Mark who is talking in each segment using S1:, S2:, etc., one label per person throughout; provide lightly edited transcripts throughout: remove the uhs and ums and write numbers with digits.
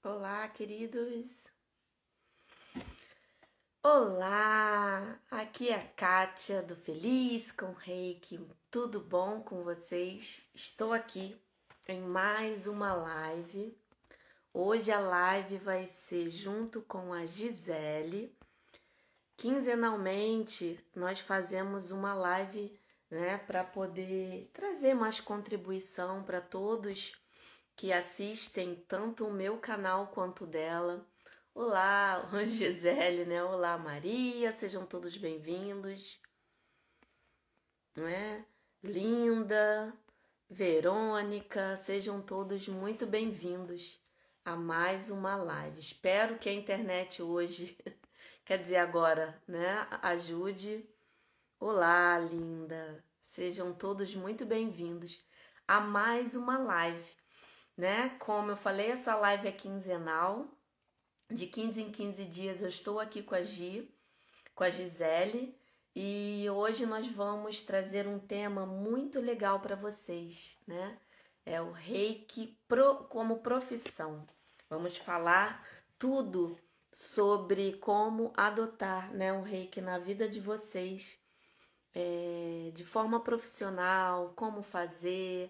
S1: Olá, queridos. Olá, aqui é a Kátia do Feliz com Reiki. Tudo bom com vocês? Estou aqui em mais uma live. Hoje a live vai ser junto com a Gisele. Quinzenalmente nós fazemos uma live, né, para poder trazer mais contribuição para todos que assistem tanto o meu canal quanto o dela. Olá, Gisele, né? Olá, Maria, sejam todos bem-vindos, né? Linda, Verônica, sejam todos muito bem-vindos a mais uma live. Espero que a internet hoje, quer dizer agora, né, ajude. Olá, linda, sejam todos muito bem-vindos a mais uma live, né? Como eu falei, essa live é quinzenal. De 15 em 15 dias eu estou aqui com a Gisele, e hoje nós vamos trazer um tema muito legal para vocês, né? É o Reiki como profissão. Vamos falar tudo sobre como adotar, né, um Reiki na vida de vocês, de forma profissional, como fazer,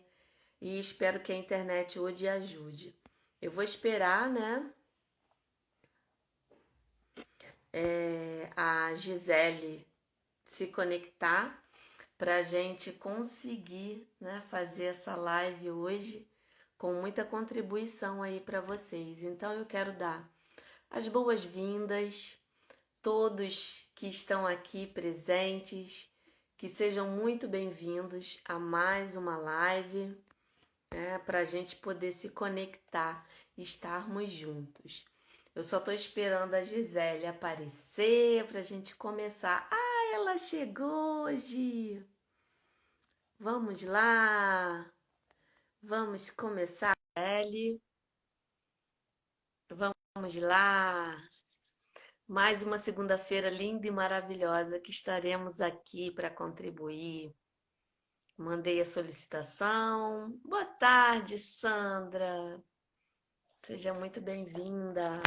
S1: e espero que a internet hoje ajude. Eu vou esperar, né, a Gisele se conectar para a gente conseguir, né, fazer essa live hoje com muita contribuição aí para vocês. Então eu quero dar as boas-vindas todos que estão aqui presentes, que sejam muito bem-vindos a mais uma live, né, para a gente poder se conectar e estarmos juntos. Eu só tô esperando a Gisele aparecer pra gente começar. Ah, ela chegou hoje! Vamos lá! Vamos começar, Gisele. Vamos lá! Mais uma segunda-feira linda e maravilhosa que estaremos aqui para contribuir. Mandei a solicitação. Boa tarde, Sandra. Seja muito bem-vinda.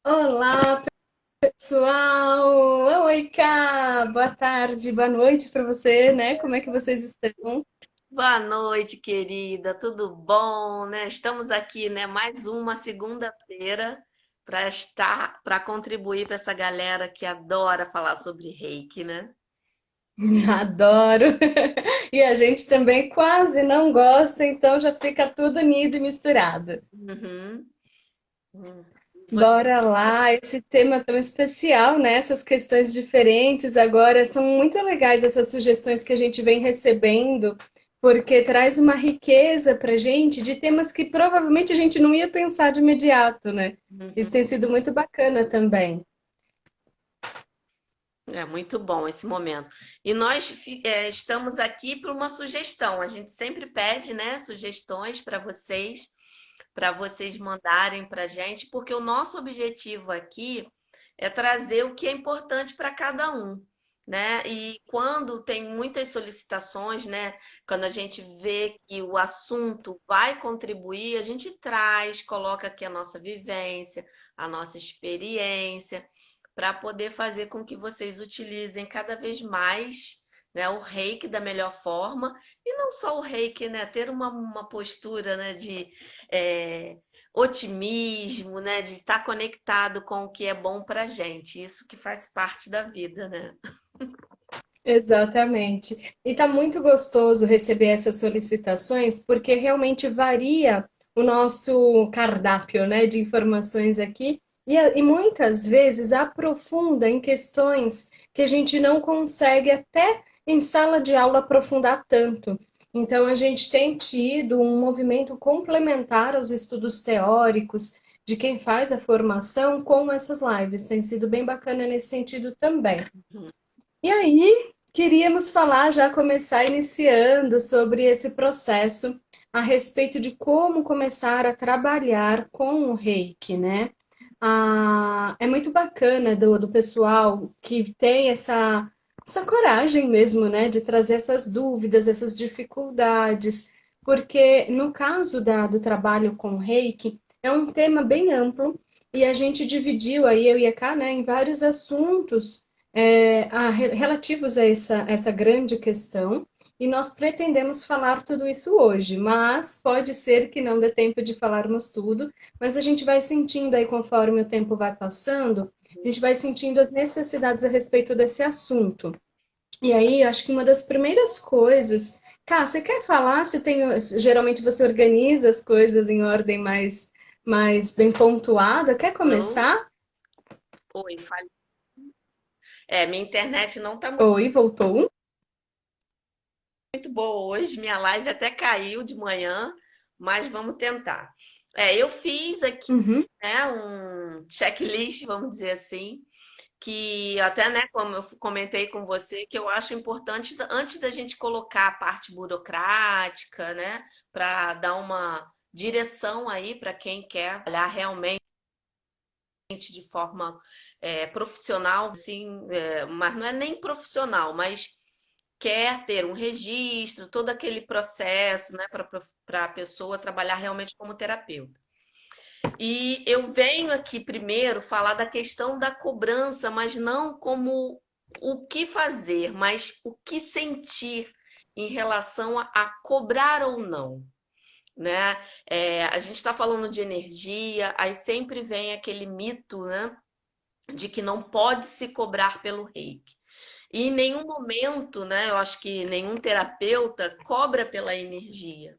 S2: Olá, pessoal! Oi, Cá! Boa tarde, boa noite para você, né? Como é que vocês estão?
S1: Boa noite, querida. Tudo bom, né? Estamos aqui, né? Mais uma segunda-feira para contribuir para essa galera que adora falar sobre Reiki, né?
S2: Adoro! E a gente também quase não gosta, então já fica tudo unido e misturado.
S1: Uhum. Uhum.
S2: Bora lá, esse tema tão especial, né? Essas questões diferentes agora são muito legais essas sugestões que a gente vem recebendo, porque traz uma riqueza para gente de temas que provavelmente a gente não ia pensar de imediato, né? Isso
S1: Uhum.
S2: tem sido muito bacana também.
S1: É muito bom esse momento. E nós estamos aqui para uma sugestão. A gente sempre pede, né, sugestões para vocês mandarem para a gente, porque o nosso objetivo aqui é trazer o que é importante para cada um, né? E quando tem muitas solicitações, né? Quando a gente vê que o assunto vai contribuir, a gente traz, coloca aqui a nossa vivência, a nossa experiência, para poder fazer com que vocês utilizem cada vez mais, né, o reiki da melhor forma, e não só o reiki, né? Ter uma postura, né, de é, otimismo, né? De estar conectado com o que é bom para gente. Isso que faz parte da vida, né?
S2: Exatamente. E tá muito gostoso receber essas solicitações, porque realmente varia o nosso cardápio, né, de informações aqui, e muitas vezes aprofunda em questões que a gente não consegue até em sala de aula aprofundar tanto. Então, a gente tem tido um movimento complementar aos estudos teóricos de quem faz a formação com essas lives. Tem sido bem bacana nesse sentido também. E aí, queríamos falar, já começar iniciando sobre esse processo a respeito de como começar a trabalhar com o reiki, né? É muito bacana do pessoal que tem essa coragem mesmo, né, de trazer essas dúvidas, essas dificuldades, porque no caso do trabalho com Reiki, é um tema bem amplo e a gente dividiu aí, eu e a Ká, né, em vários assuntos relativos a essa grande questão. E nós pretendemos falar tudo isso hoje, mas pode ser que não dê tempo de falarmos tudo, mas a gente vai sentindo aí, conforme o tempo vai passando, a gente vai sentindo as necessidades a respeito desse assunto. E aí, acho que uma das primeiras coisas. Cá, você quer falar? Você tem, geralmente você organiza as coisas em ordem mais bem pontuada. Quer
S1: Alô?
S2: começar?
S1: Oi, falei. É, minha internet não tá
S2: Oi, voltou?
S1: muito boa hoje, minha live até caiu de manhã, mas vamos tentar. Eu fiz aqui,
S2: Uhum.
S1: né, um checklist, vamos dizer assim, que até, né, como eu comentei com você, que eu acho importante antes da gente colocar a parte burocrática, né, para dar uma direção aí para quem quer olhar realmente de forma profissional, assim, mas não é nem profissional, mas quer ter um registro, todo aquele processo, né, para a pessoa trabalhar realmente como terapeuta. E eu venho aqui primeiro falar da questão da cobrança, mas não como o que fazer, mas o que sentir em relação a cobrar ou não, né? A gente está falando de energia, aí sempre vem aquele mito, né, de que não pode se cobrar pelo reiki. E em nenhum momento, né, eu acho que nenhum terapeuta cobra pela energia.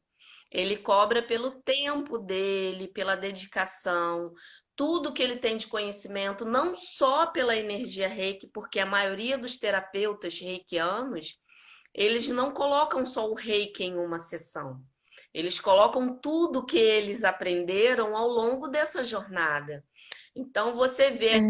S1: Ele cobra pelo tempo dele, pela dedicação, tudo que ele tem de conhecimento, não só pela energia Reiki, porque a maioria dos terapeutas reikianos, eles não colocam só o Reiki em uma sessão. Eles colocam tudo que eles aprenderam ao longo dessa jornada. Então você vê,
S2: É,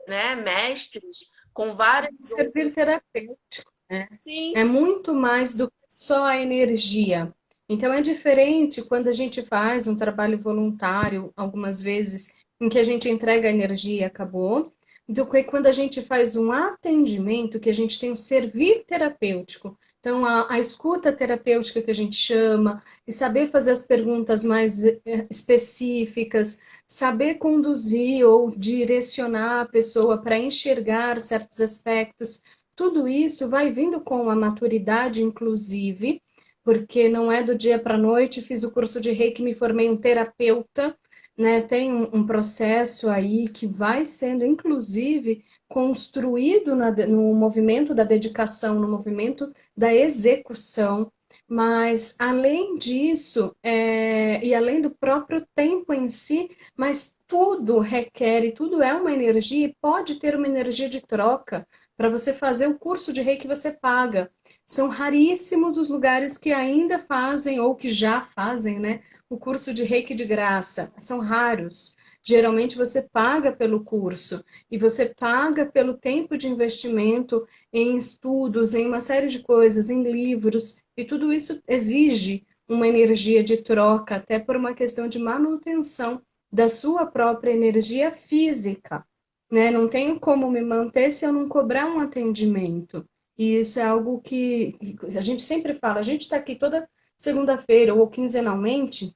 S1: né, mestres com várias
S2: um
S1: outras.
S2: servir terapêutico, né?
S1: Sim,
S2: É muito mais do que só a energia. Então é diferente quando a gente faz um trabalho voluntário, algumas vezes, em que a gente entrega a energia e acabou, do que quando a gente faz um atendimento, que a gente tem um servir terapêutico. Então, a escuta terapêutica que a gente chama, e saber fazer as perguntas mais específicas, saber conduzir ou direcionar a pessoa para enxergar certos aspectos, tudo isso vai vindo com a maturidade, inclusive, porque não é do dia para a noite, fiz o curso de Reiki, me formei um terapeuta, né? Tem um processo aí que vai sendo, inclusive, construído no movimento da dedicação, no movimento da execução. Mas, além disso, e além do próprio tempo em si, mas tudo requer, e tudo é uma energia, e pode ter uma energia de troca. Para você fazer o curso de Reiki, você paga. São raríssimos os lugares que ainda fazem, ou que já fazem, né? O curso de Reiki de graça. São raros. Geralmente você paga pelo curso e você paga pelo tempo de investimento em estudos, em uma série de coisas, em livros, e tudo isso exige uma energia de troca, até por uma questão de manutenção da sua própria energia física, né? Não tenho como me manter se eu não cobrar um atendimento. E isso é algo que a gente sempre fala, a gente está aqui toda segunda-feira ou quinzenalmente,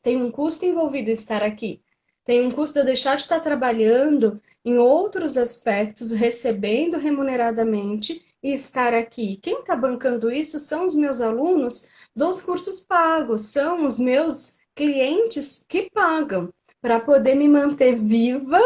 S2: tem um custo envolvido estar aqui. Tem um custo de eu deixar de estar trabalhando em outros aspectos, recebendo remuneradamente e estar aqui. Quem está bancando isso são os meus alunos dos cursos pagos, são os meus clientes que pagam para poder me manter viva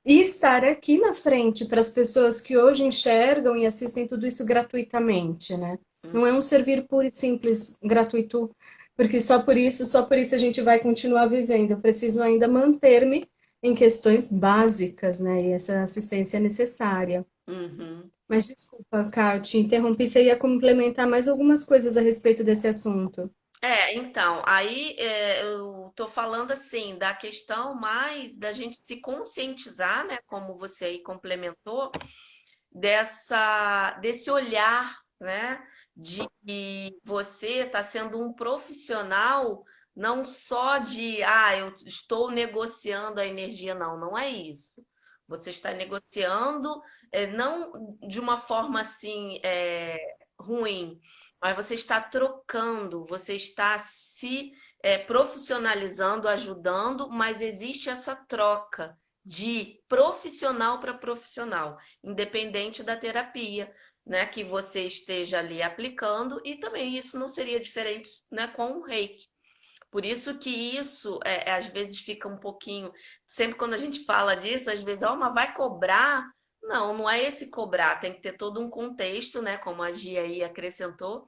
S2: e estar aqui na frente para as pessoas que hoje enxergam e assistem tudo isso gratuitamente, né? Não é um servir puro e simples gratuito, porque só por isso a gente vai continuar vivendo. Eu preciso ainda manter-me em questões básicas, né? E essa assistência é necessária.
S1: uhum.
S2: Mas desculpa, Kátia, te interrompi. Você ia complementar mais algumas coisas a respeito desse assunto.
S1: Então, aí eu tô falando assim da questão mais da gente se conscientizar, né, como você aí complementou, desse olhar, né, de que você está sendo um profissional não só de, eu estou negociando a energia, não, não é isso. Você está negociando não de uma forma assim ruim, mas você está trocando, você está se profissionalizando, ajudando, mas existe essa troca de profissional para profissional, independente da terapia, né, que você esteja ali aplicando, e também isso não seria diferente, né, com o reiki. Por isso que isso às vezes fica um pouquinho. Sempre quando a gente fala disso, às vezes, mas vai cobrar? Não, não é esse cobrar, tem que ter todo um contexto, né? Como a Gia aí acrescentou,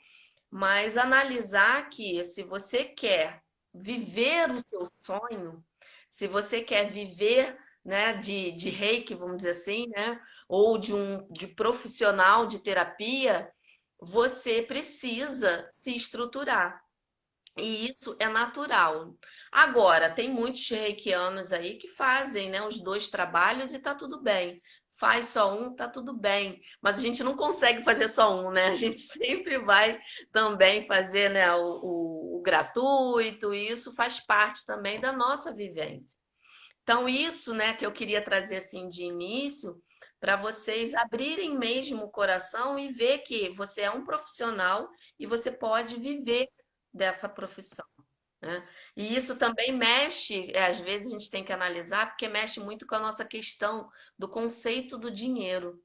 S1: mas analisar que se você quer viver o seu sonho, se você quer viver, né, de reiki, vamos dizer assim, né? Ou de profissional de terapia, você precisa se estruturar. E isso é natural. Agora, tem muitos reikianos aí que fazem, né, os dois trabalhos e tá tudo bem. Faz só um, tá tudo bem. Mas a gente não consegue fazer só um, né? A gente sempre vai também fazer, né, o gratuito, e isso faz parte também da nossa vivência. Então, isso, né, que eu queria trazer assim de início, para vocês abrirem mesmo o coração e ver que você é um profissional e você pode viver dessa profissão, né? E isso também mexe, às vezes a gente tem que analisar, porque mexe muito com a nossa questão do conceito do dinheiro,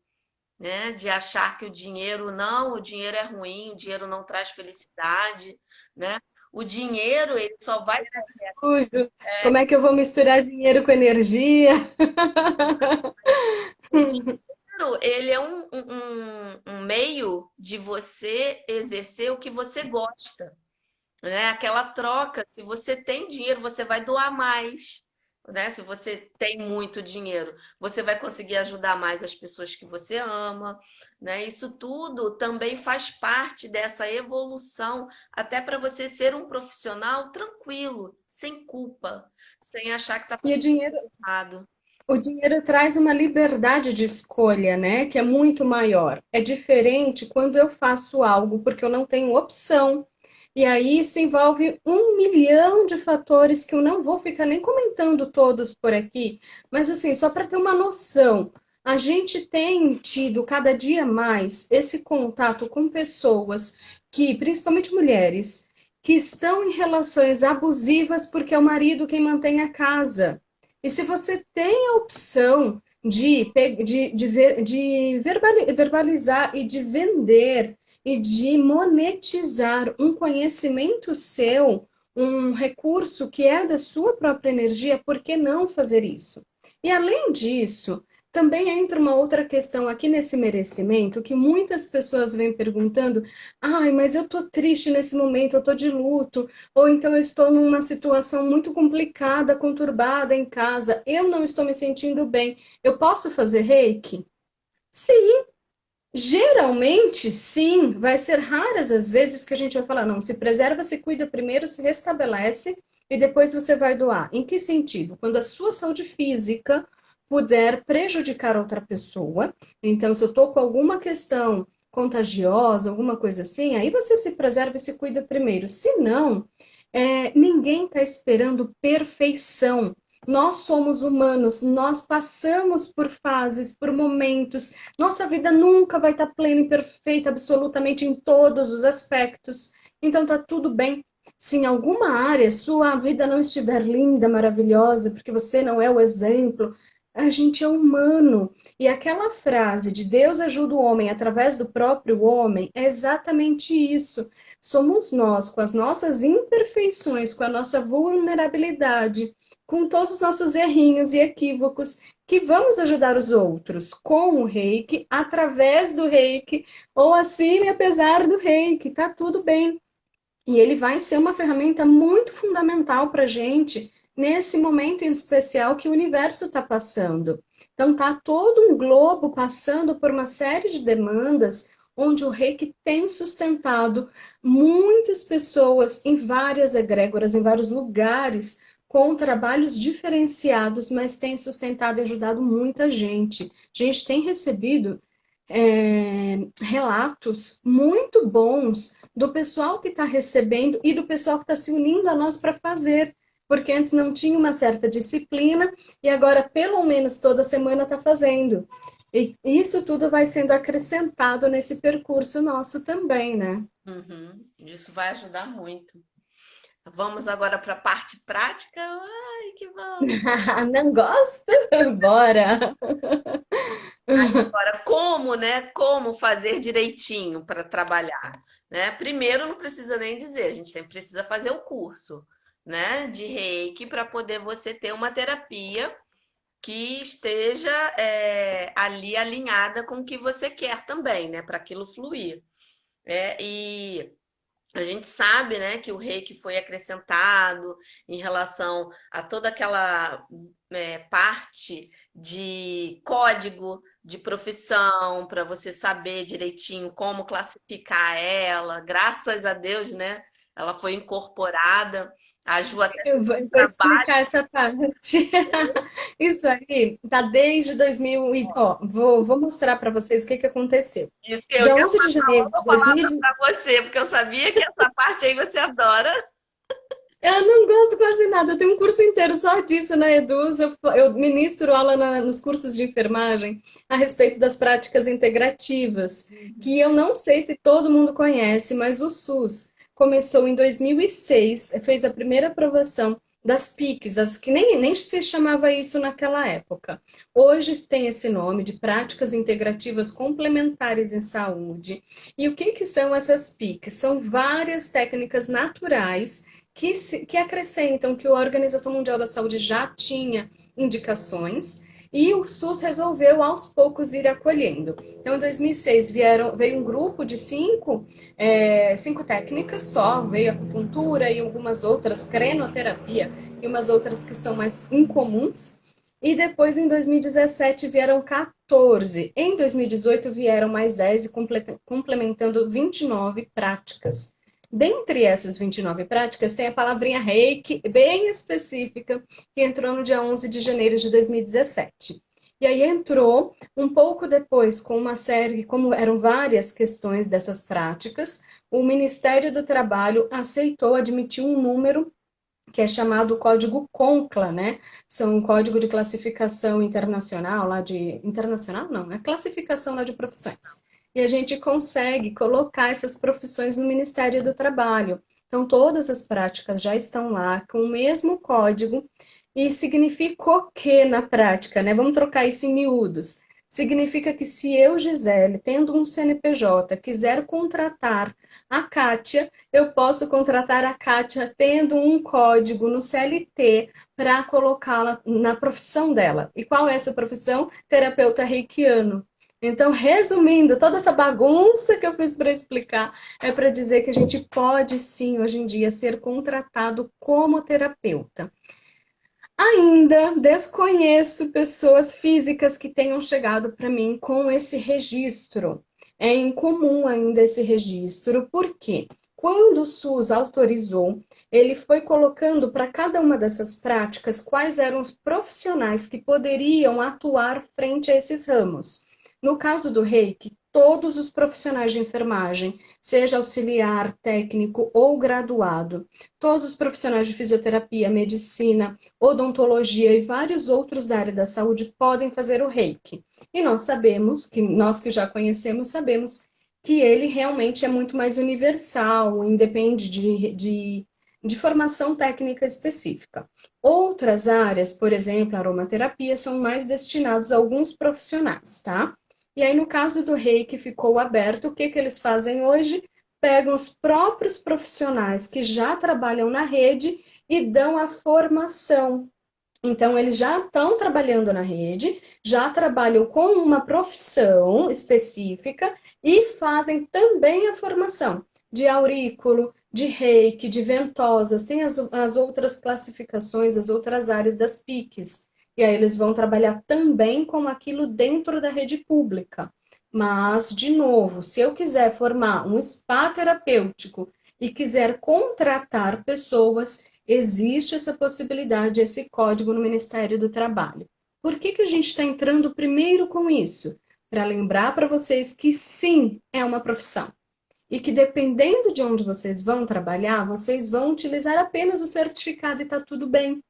S1: né? De achar que o dinheiro não, o dinheiro é ruim, o dinheiro não traz felicidade, né? O dinheiro, ele só vai trazer
S2: Sujo. Como é que eu vou misturar dinheiro com energia?
S1: o dinheiro, ele é um meio de você exercer o que você gosta, né? Aquela troca, se você tem dinheiro, você vai doar mais, né? Se você tem muito dinheiro, você vai conseguir ajudar mais as pessoas que você ama, né? Isso tudo também faz parte dessa evolução, até para você ser um profissional tranquilo, sem culpa, sem achar que está
S2: E
S1: fazendo errado.
S2: o dinheiro traz uma liberdade de escolha, né? Que é muito maior. É diferente quando eu faço algo porque eu não tenho opção. E aí isso envolve 1 milhão de fatores que eu não vou ficar nem comentando todos por aqui. Mas assim, só para ter uma noção, a gente tem tido cada dia mais esse contato com pessoas que, principalmente mulheres, que estão em relações abusivas porque é o marido quem mantém a casa. E se você tem a opção de verbalizar e de vender e de monetizar um conhecimento seu, um recurso que é da sua própria energia, por que não fazer isso? E além disso, também entra uma outra questão aqui nesse merecimento, que muitas pessoas vêm perguntando: ai, mas eu tô triste nesse momento, eu tô de luto, ou então eu estou numa situação muito complicada, conturbada em casa, eu não estou me sentindo bem. Eu posso fazer reiki? Sim, geralmente sim. Vai ser raras as vezes que a gente vai falar, não, se preserva, se cuida primeiro, se restabelece e depois você vai doar. Em que sentido? Quando a sua saúde física puder prejudicar outra pessoa, então se eu estou com alguma questão contagiosa, alguma coisa assim, aí você se preserva e se cuida primeiro. Se não, ninguém está esperando perfeição. Nós somos humanos, nós passamos por fases, por momentos. Nossa vida nunca vai estar plena e perfeita, absolutamente em todos os aspectos. Então tá tudo bem. Se em alguma área sua vida não estiver linda, maravilhosa, porque você não é o exemplo, a gente é humano. E aquela frase de Deus ajuda o homem através do próprio homem é exatamente isso. Somos nós, com as nossas imperfeições, com a nossa vulnerabilidade, com todos os nossos errinhos e equívocos, que vamos ajudar os outros com o reiki, através do reiki, ou acima e apesar do reiki, tá tudo bem. E ele vai ser uma ferramenta muito fundamental para a gente nesse momento em especial que o universo está passando. Então, tá todo um globo passando por uma série de demandas onde o reiki tem sustentado muitas pessoas em várias egrégoras, em vários lugares, com trabalhos diferenciados, mas tem sustentado e ajudado muita gente. A gente tem recebido relatos muito bons do pessoal que está recebendo e do pessoal que está se unindo a nós para fazer, porque antes não tinha uma certa disciplina e agora pelo menos toda semana está fazendo. E isso tudo vai sendo acrescentado nesse percurso nosso também, né?
S1: Uhum. Isso vai ajudar muito. Vamos agora para a parte prática? Ai, que vamos!
S2: Não gosto? Bora!
S1: Agora, como, né? Como fazer direitinho para trabalhar, né? Primeiro, não precisa nem dizer, a gente precisa fazer o curso, né? De Reiki para poder você ter uma terapia que esteja ali alinhada com o que você quer também, né? Para aquilo fluir. E a gente sabe, né, que o reiki foi acrescentado em relação a toda aquela parte de código de profissão para você saber direitinho como classificar ela. Graças a Deus, né? Ela foi incorporada. A Ju até
S2: Eu
S1: fez
S2: vou,
S1: um
S2: eu vou
S1: trabalho.
S2: explicar essa parte. Isso aí tá desde 2000 e, ó, vou mostrar para vocês o que que aconteceu.
S1: Isso que eu
S2: Dia
S1: ia
S2: 11 de
S1: passar
S2: janeiro
S1: logo
S2: de
S1: a
S2: 2000,
S1: palavra para você, porque eu sabia que essa parte aí você adora.
S2: eu não gosto quase nada. Eu tenho um curso inteiro só disso na Eduz. Eu ministro aula nos cursos de enfermagem a respeito das práticas integrativas, que eu não sei se todo mundo conhece, mas o SUS começou em 2006, fez a primeira aprovação das PICs, as que nem se chamava isso naquela época. Hoje tem esse nome de Práticas Integrativas Complementares em Saúde. E o que que são essas PICs? São várias técnicas naturais que acrescentam que a Organização Mundial da Saúde já tinha indicações e o SUS resolveu aos poucos ir acolhendo. Então, em 2006 veio um grupo de cinco técnicas só, veio acupuntura e algumas outras, crenoterapia e umas outras que são mais incomuns. E depois, em 2017, vieram 14. Em 2018, vieram mais 10, complementando 29 práticas. Dentre essas 29 práticas, tem a palavrinha reiki, bem específica, que entrou no dia 11 de janeiro de 2017. E aí entrou um pouco depois com uma série, como eram várias questões dessas práticas, o Ministério do Trabalho aceitou admitir um número que é chamado Código CONCLA, né? São um código de classificação internacional, lá de... Internacional não, é classificação lá de profissões. E a gente consegue colocar essas profissões no Ministério do Trabalho. Então, todas as práticas já estão lá com o mesmo código e significa o que na prática, né? Vamos trocar isso em miúdos. Significa que se eu, Gisele, tendo um CNPJ, quiser contratar a Kátia, eu posso contratar a Kátia tendo um código no CLT para colocá-la na profissão dela. E qual é essa profissão? Terapeuta reikiano. Então, resumindo, toda essa bagunça que eu fiz para explicar é para dizer que a gente pode sim, hoje em dia, ser contratado como terapeuta. Ainda desconheço pessoas físicas que tenham chegado para mim com esse registro. É incomum ainda esse registro, porque quando o SUS autorizou, ele foi colocando para cada uma dessas práticas quais eram os profissionais que poderiam atuar frente a esses ramos. No caso do Reiki, todos os profissionais de enfermagem, seja auxiliar, técnico ou graduado, todos os profissionais de fisioterapia, medicina, odontologia e vários outros da área da saúde podem fazer o reiki. E nós sabemos, que nós que já conhecemos, sabemos que ele realmente é muito mais universal, independe de formação técnica específica. Outras áreas, por exemplo, a aromaterapia, são mais destinados a alguns profissionais, tá? E aí, no caso do reiki, ficou aberto. O que que eles fazem hoje? Pegam os próprios profissionais que já trabalham na rede e dão a formação. Então, eles já estão trabalhando na rede, já trabalham com uma profissão específica e fazem também a formação de aurículo, de reiki, de ventosas, tem as outras classificações, as outras áreas das PICs. E aí eles vão trabalhar também com aquilo dentro da rede pública. Mas, de novo, se eu quiser formar um spa terapêutico e quiser contratar pessoas, existe essa possibilidade, esse código no Ministério do Trabalho. Por que que a gente está entrando primeiro com isso? Para lembrar para vocês que sim, é uma profissão. E que dependendo de onde vocês vão trabalhar, vocês vão utilizar apenas o certificado e está tudo bem.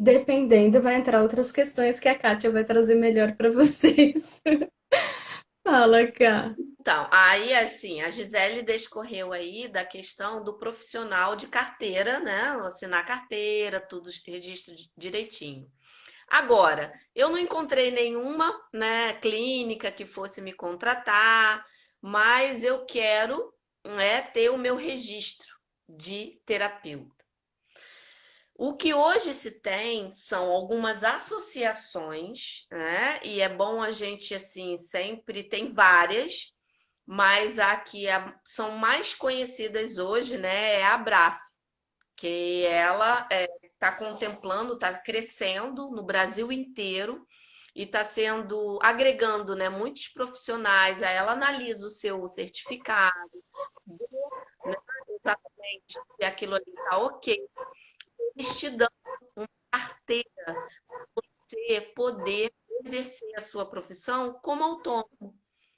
S2: Dependendo, vai entrar outras questões que a Kátia vai trazer melhor para vocês. Fala, Ká.
S1: Então, aí assim, a Gisele descorreu aí da questão do profissional de carteira, né? Assinar carteira, tudo registro direitinho. Agora, eu não encontrei nenhuma, né, clínica que fosse me contratar, mas eu quero, né, ter o meu registro de terapeuta. O que hoje se tem são algumas associações, né? E é bom a gente, assim, sempre tem várias, mas a que são mais conhecidas hoje, né, é a Abraf, que ela está contemplando, está crescendo no Brasil inteiro e está sendo agregando, né, muitos profissionais. Aí ela analisa o seu certificado, vê, né, exatamente se aquilo ali está ok. Eles te dão uma carteira para você poder exercer a sua profissão como autônomo,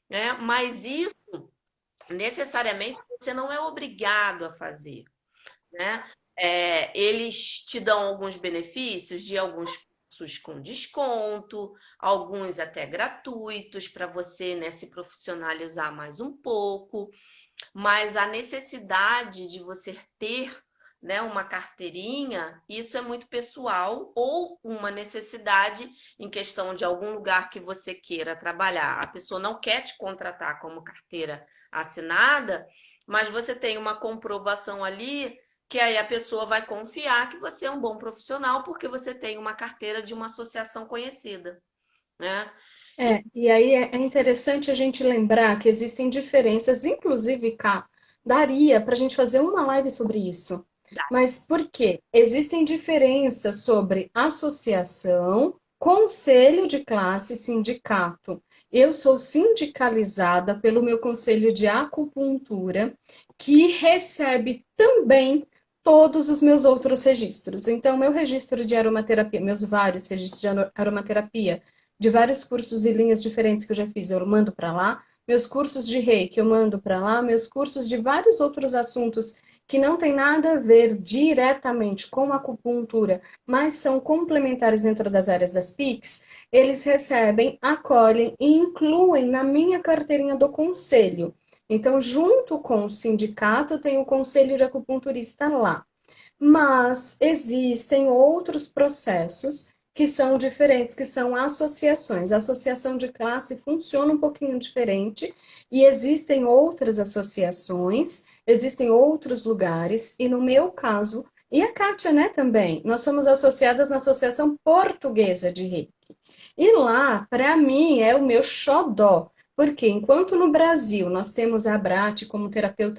S1: né? Mas isso necessariamente você não é obrigado a fazer, né? Eles te dão alguns benefícios de alguns cursos com desconto, alguns até gratuitos para você, né, se profissionalizar mais um pouco, mas a necessidade de você ter, né, uma carteirinha, isso é muito pessoal, ou uma necessidade em questão de algum lugar que você queira trabalhar. A pessoa não quer te contratar como carteira assinada, mas você tem uma comprovação ali que aí a pessoa vai confiar que você é um bom profissional porque você tem uma carteira de uma associação conhecida, né?
S2: E aí é interessante a gente lembrar que existem diferenças, inclusive, cá, daria para a gente fazer uma live sobre isso. Mas por quê? Existem diferenças sobre associação, conselho de classe, sindicato. Eu sou sindicalizada pelo meu conselho de acupuntura, que recebe também todos os meus outros registros. Então, meu registro de aromaterapia, meus vários registros de aromaterapia, de vários cursos e linhas diferentes que eu já fiz, eu mando para lá. Meus cursos de reiki eu mando para lá. Meus cursos de vários outros assuntos que não tem nada a ver diretamente com acupuntura, mas são complementares dentro das áreas das PICs, eles recebem, acolhem e incluem na minha carteirinha do conselho. Então, junto com o sindicato, eu tenho o conselho de acupunturista lá. Mas existem outros processos que são diferentes, que são associações. A associação de classe funciona um pouquinho diferente e existem outras associações, existem outros lugares, e no meu caso, e a Kátia, né, também, nós somos associadas na Associação Portuguesa de Reiki. E lá, para mim, é o meu xodó, porque enquanto no Brasil nós temos a Abrat como terapia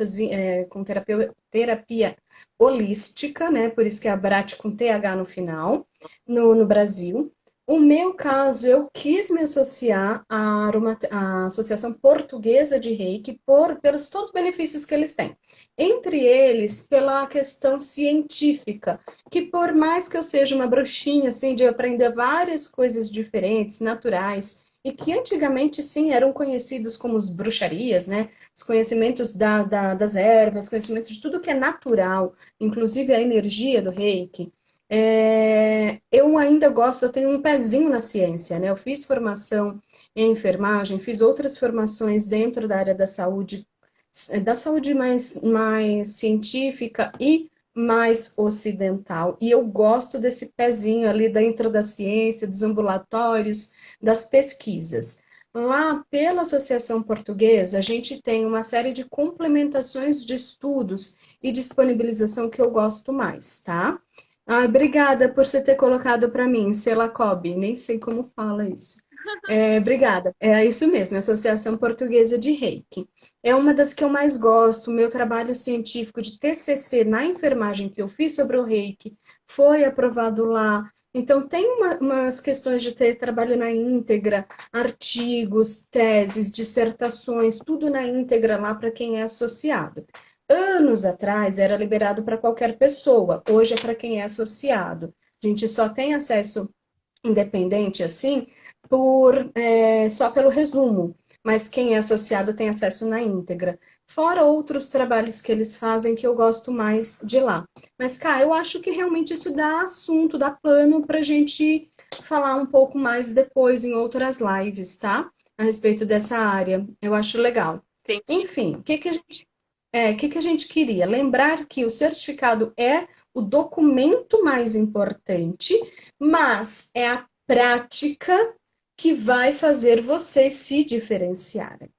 S2: holística, né? Por isso que é Abrat com TH no final, no Brasil. O meu caso, eu quis me associar à Associação Portuguesa de Reiki pelos todos os benefícios que eles têm. Entre eles, pela questão científica, que por mais que eu seja uma bruxinha, assim, de aprender várias coisas diferentes, naturais, e que antigamente, sim, eram conhecidos como as bruxarias, né? Os conhecimentos das ervas, conhecimentos de tudo que é natural, inclusive a energia do reiki. Eu ainda gosto, eu tenho um pezinho na ciência, né? Eu fiz formação em enfermagem, fiz outras formações dentro da área da saúde mais científica e mais ocidental. E eu gosto desse pezinho ali dentro da ciência, dos ambulatórios, das pesquisas. Lá, pela Associação Portuguesa, a gente tem uma série de complementações de estudos e disponibilização que eu gosto mais, tá? Ai, obrigada por você ter colocado para mim, Selacob, nem sei como fala isso. Obrigada. É isso mesmo, Associação Portuguesa de Reiki. É uma das que eu mais gosto. Meu trabalho científico de TCC na enfermagem que eu fiz sobre o Reiki foi aprovado lá. Então, tem umas questões de ter trabalho na íntegra, artigos, teses, dissertações, tudo na íntegra lá para quem é associado. Anos atrás era liberado para qualquer pessoa, hoje é para quem é associado. A gente só tem acesso independente assim só pelo resumo. mas quem é associado tem acesso na íntegra. Fora outros trabalhos que eles fazem que eu gosto mais de lá. Mas, cá, eu acho que realmente isso dá assunto, dá pano para a gente falar um pouco mais depois em outras lives, tá? A respeito dessa área. Eu acho legal.
S1: Entendi.
S2: Enfim, o que que a gente queria? Lembrar que o certificado é o documento mais importante, mas é a prática que vai fazer vocês se diferenciarem.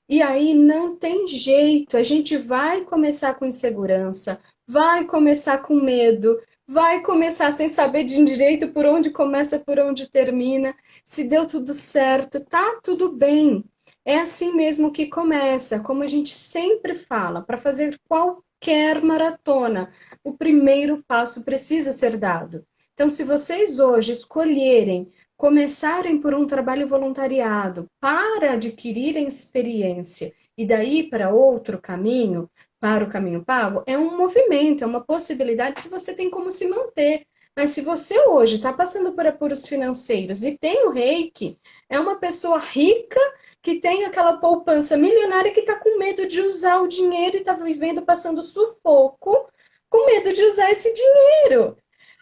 S2: E aí não tem jeito, a gente vai começar com insegurança, vai começar com medo, vai começar sem saber de direito por onde começa, por onde termina. Se deu tudo certo, tá tudo bem. É assim mesmo que começa, como a gente sempre fala, para fazer qualquer maratona, o primeiro passo precisa ser dado. Então, se vocês hoje escolherem começarem por um trabalho voluntariado para adquirirem experiência e daí para outro caminho, para o caminho pago, é um movimento, é uma possibilidade se você tem como se manter. Mas se você hoje está passando por apuros financeiros e tem o Reiki, é uma pessoa rica que tem aquela poupança milionária que está com medo de usar o dinheiro e está vivendo, passando sufoco, com medo de usar esse dinheiro.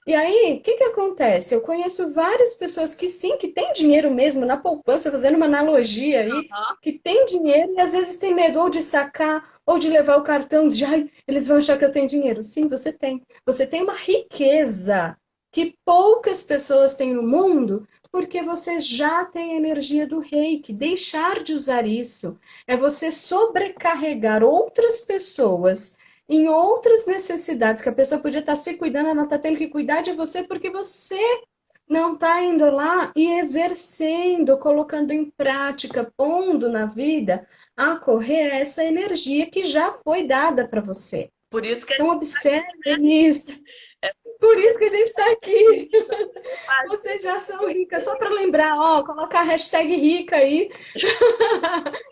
S2: E aí, o que que acontece? Eu conheço várias pessoas que sim, que têm dinheiro mesmo na poupança, fazendo uma analogia aí, que tem dinheiro e às vezes tem medo ou de sacar ou de levar o cartão de, ai, eles vão achar que eu tenho dinheiro. Sim, você tem. Você tem uma riqueza que poucas pessoas têm no mundo, porque você já tem a energia do reiki. Deixar de usar isso é você sobrecarregar outras pessoas em outras necessidades que a pessoa podia estar se cuidando, ela está tendo que cuidar de você porque você não está indo lá e exercendo, colocando em prática, pondo na vida a correr essa energia que já foi dada para você.
S1: Por isso que a
S2: Então,
S1: gente
S2: observe isso.
S1: é
S2: Por isso que a gente está aqui.
S1: fazer.
S2: Vocês já são ricas. Só para lembrar, ó, colocar a hashtag rica aí.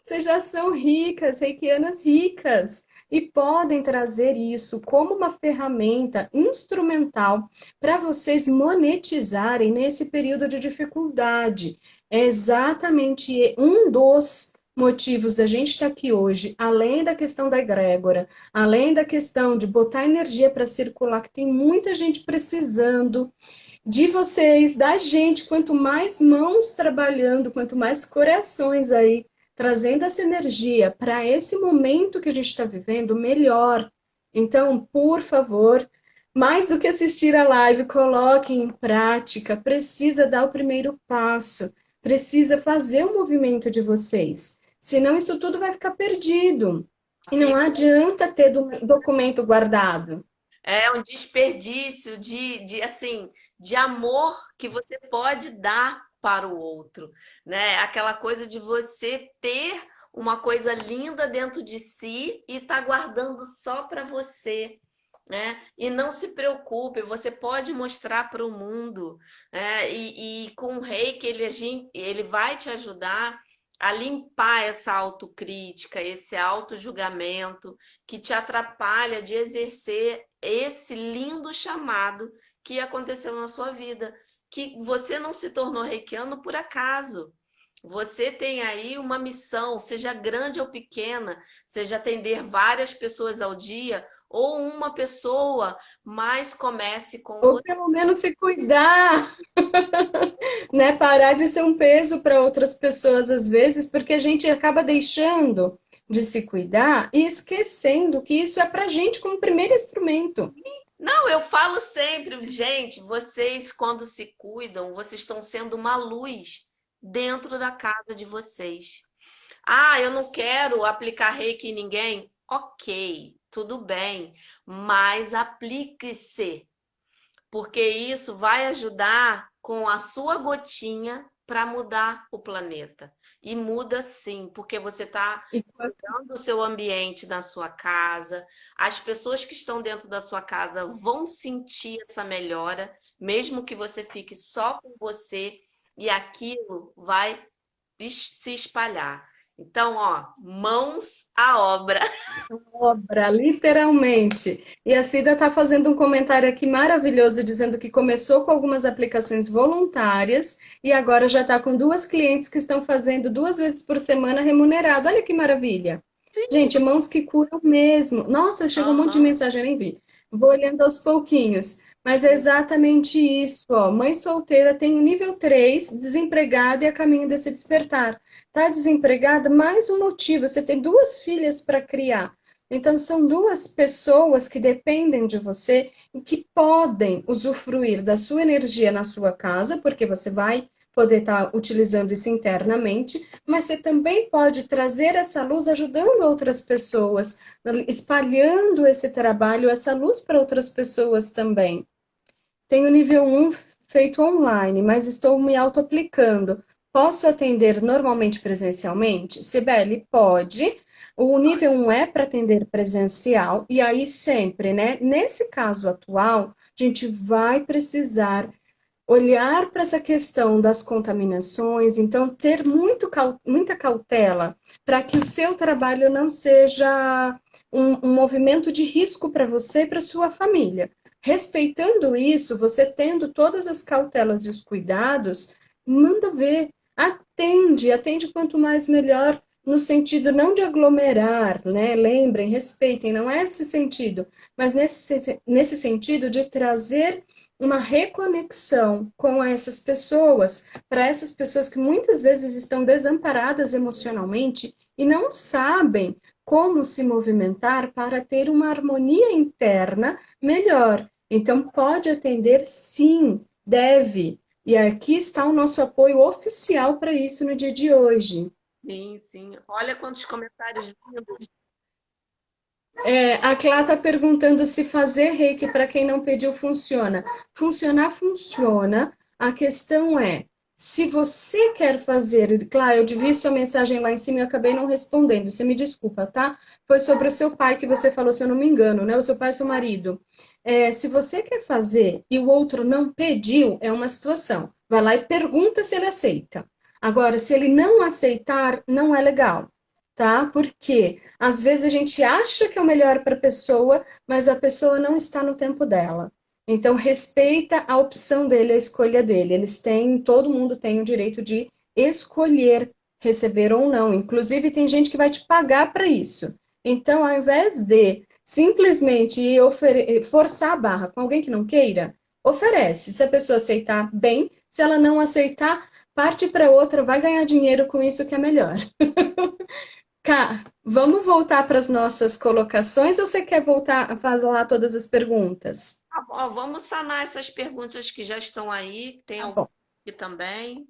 S2: Vocês já são ricas, reikianas ricas, e podem trazer isso como uma ferramenta instrumental para vocês monetizarem nesse período de dificuldade. É exatamente um dos motivos da gente estar aqui hoje, além da questão da egrégora, além da questão de botar energia para circular, que tem muita gente precisando de vocês, da gente, quanto mais mãos trabalhando, quanto mais corações aí trazendo essa energia para esse momento que a gente está vivendo, melhor. Então, por favor, mais do que assistir a live, coloquem em prática, precisa dar o primeiro passo, precisa fazer o movimento de vocês. Senão isso tudo vai ficar perdido. E não adianta ter documento guardado.
S1: É um desperdício assim, de amor que você pode dar para o outro, né? Aquela coisa de você ter uma coisa linda dentro de si e tá guardando só para você, né? E não se preocupe, você pode mostrar para o mundo, né? E com o reiki ele vai te ajudar a limpar essa autocrítica, esse autojulgamento que te atrapalha de exercer esse lindo chamado que aconteceu na sua vida, que você não se tornou reikiano por acaso. Você tem aí uma missão, seja grande ou pequena, seja atender várias pessoas ao dia ou uma pessoa, mas comece com
S2: Ou
S1: você.
S2: pelo menos se cuidar, né? Parar de ser um peso para outras pessoas às vezes, porque a gente acaba deixando de se cuidar e esquecendo que isso é para a gente como primeiro instrumento.
S1: Não, eu falo sempre, gente, vocês quando se cuidam, vocês estão sendo uma luz dentro da casa de vocês. Ah, eu não quero aplicar reiki em ninguém. Ok, tudo bem, mas aplique-se, porque isso vai ajudar com a sua gotinha para mudar o planeta. E muda sim, porque você está
S2: E
S1: cuidando do seu ambiente na sua casa, as pessoas que estão dentro da sua casa vão sentir essa melhora, mesmo que você fique só com você, e aquilo vai se espalhar. Então, ó, mãos à obra.
S2: Obra, literalmente. E a Cida está fazendo um comentário aqui maravilhoso, dizendo que começou com algumas aplicações voluntárias e agora já está com duas clientes que estão fazendo 2 vezes por semana remunerado. Olha que maravilha.
S1: Sim.
S2: Gente, mãos que curam mesmo. Nossa, chegou um monte de
S1: Aham.
S2: mensagem, eu nem vi. Vou olhando aos pouquinhos. Mas é exatamente isso, ó. Mãe solteira tem o nível 3, desempregada e a caminho desse despertar. Tá desempregada, mais um motivo. Você tem duas filhas para criar. Então, são duas pessoas que dependem de você e que podem usufruir da sua energia na sua casa, porque você vai poder estar utilizando isso internamente, mas você também pode trazer essa luz ajudando outras pessoas, espalhando esse trabalho, essa luz para outras pessoas também. Tenho nível 1 feito online, mas estou me auto-aplicando. Posso atender normalmente presencialmente? Sibeli, pode. O nível 1 é para atender presencial, e aí sempre, né? Nesse caso atual, a gente vai precisar olhar para essa questão das contaminações, então ter muita cautela para que o seu trabalho não seja um movimento de risco para você e para sua família. Respeitando isso, você tendo todas as cautelas e os cuidados, manda ver, atende quanto mais melhor, no sentido não de aglomerar, né? Lembrem, respeitem, não é esse sentido, mas nesse sentido de trazer uma reconexão com essas pessoas, para essas pessoas que muitas vezes estão desamparadas emocionalmente e não sabem como se movimentar para ter uma harmonia interna melhor. Então, pode atender, sim, deve. E aqui está o nosso apoio oficial para isso no dia de hoje.
S1: Sim, sim. Olha quantos comentários lindos.
S2: A Clá está perguntando se fazer reiki para quem não pediu funciona. Funcionar, funciona. A questão é, se você quer fazer. Clá, eu vi sua mensagem lá em cima e eu acabei não respondendo. Você me desculpa, tá? Foi sobre o seu pai que você falou, se eu não me engano, né? O seu pai e seu marido. Se você quer fazer e o outro não pediu, é uma situação. Vai lá e pergunta se ele aceita. Agora, se ele não aceitar, não é legal, tá? Porque às vezes a gente acha que é o melhor para a pessoa, mas a pessoa não está no tempo dela. Então, respeita a opção dele, a escolha dele. Eles têm, todo mundo tem o direito de escolher receber ou não. Inclusive, tem gente que vai te pagar para isso. Então, ao invés de simplesmente forçar a barra com alguém que não queira, oferece. Se a pessoa aceitar, bem. Se ela não aceitar, parte para outra, vai ganhar dinheiro com isso que é melhor. Cá, vamos voltar para as nossas colocações ou você quer voltar a fazer lá todas as perguntas?
S1: Tá bom, ó, vamos sanar essas perguntas que já estão aí. Tem
S2: Tá
S1: algum
S2: bom.
S1: aqui também.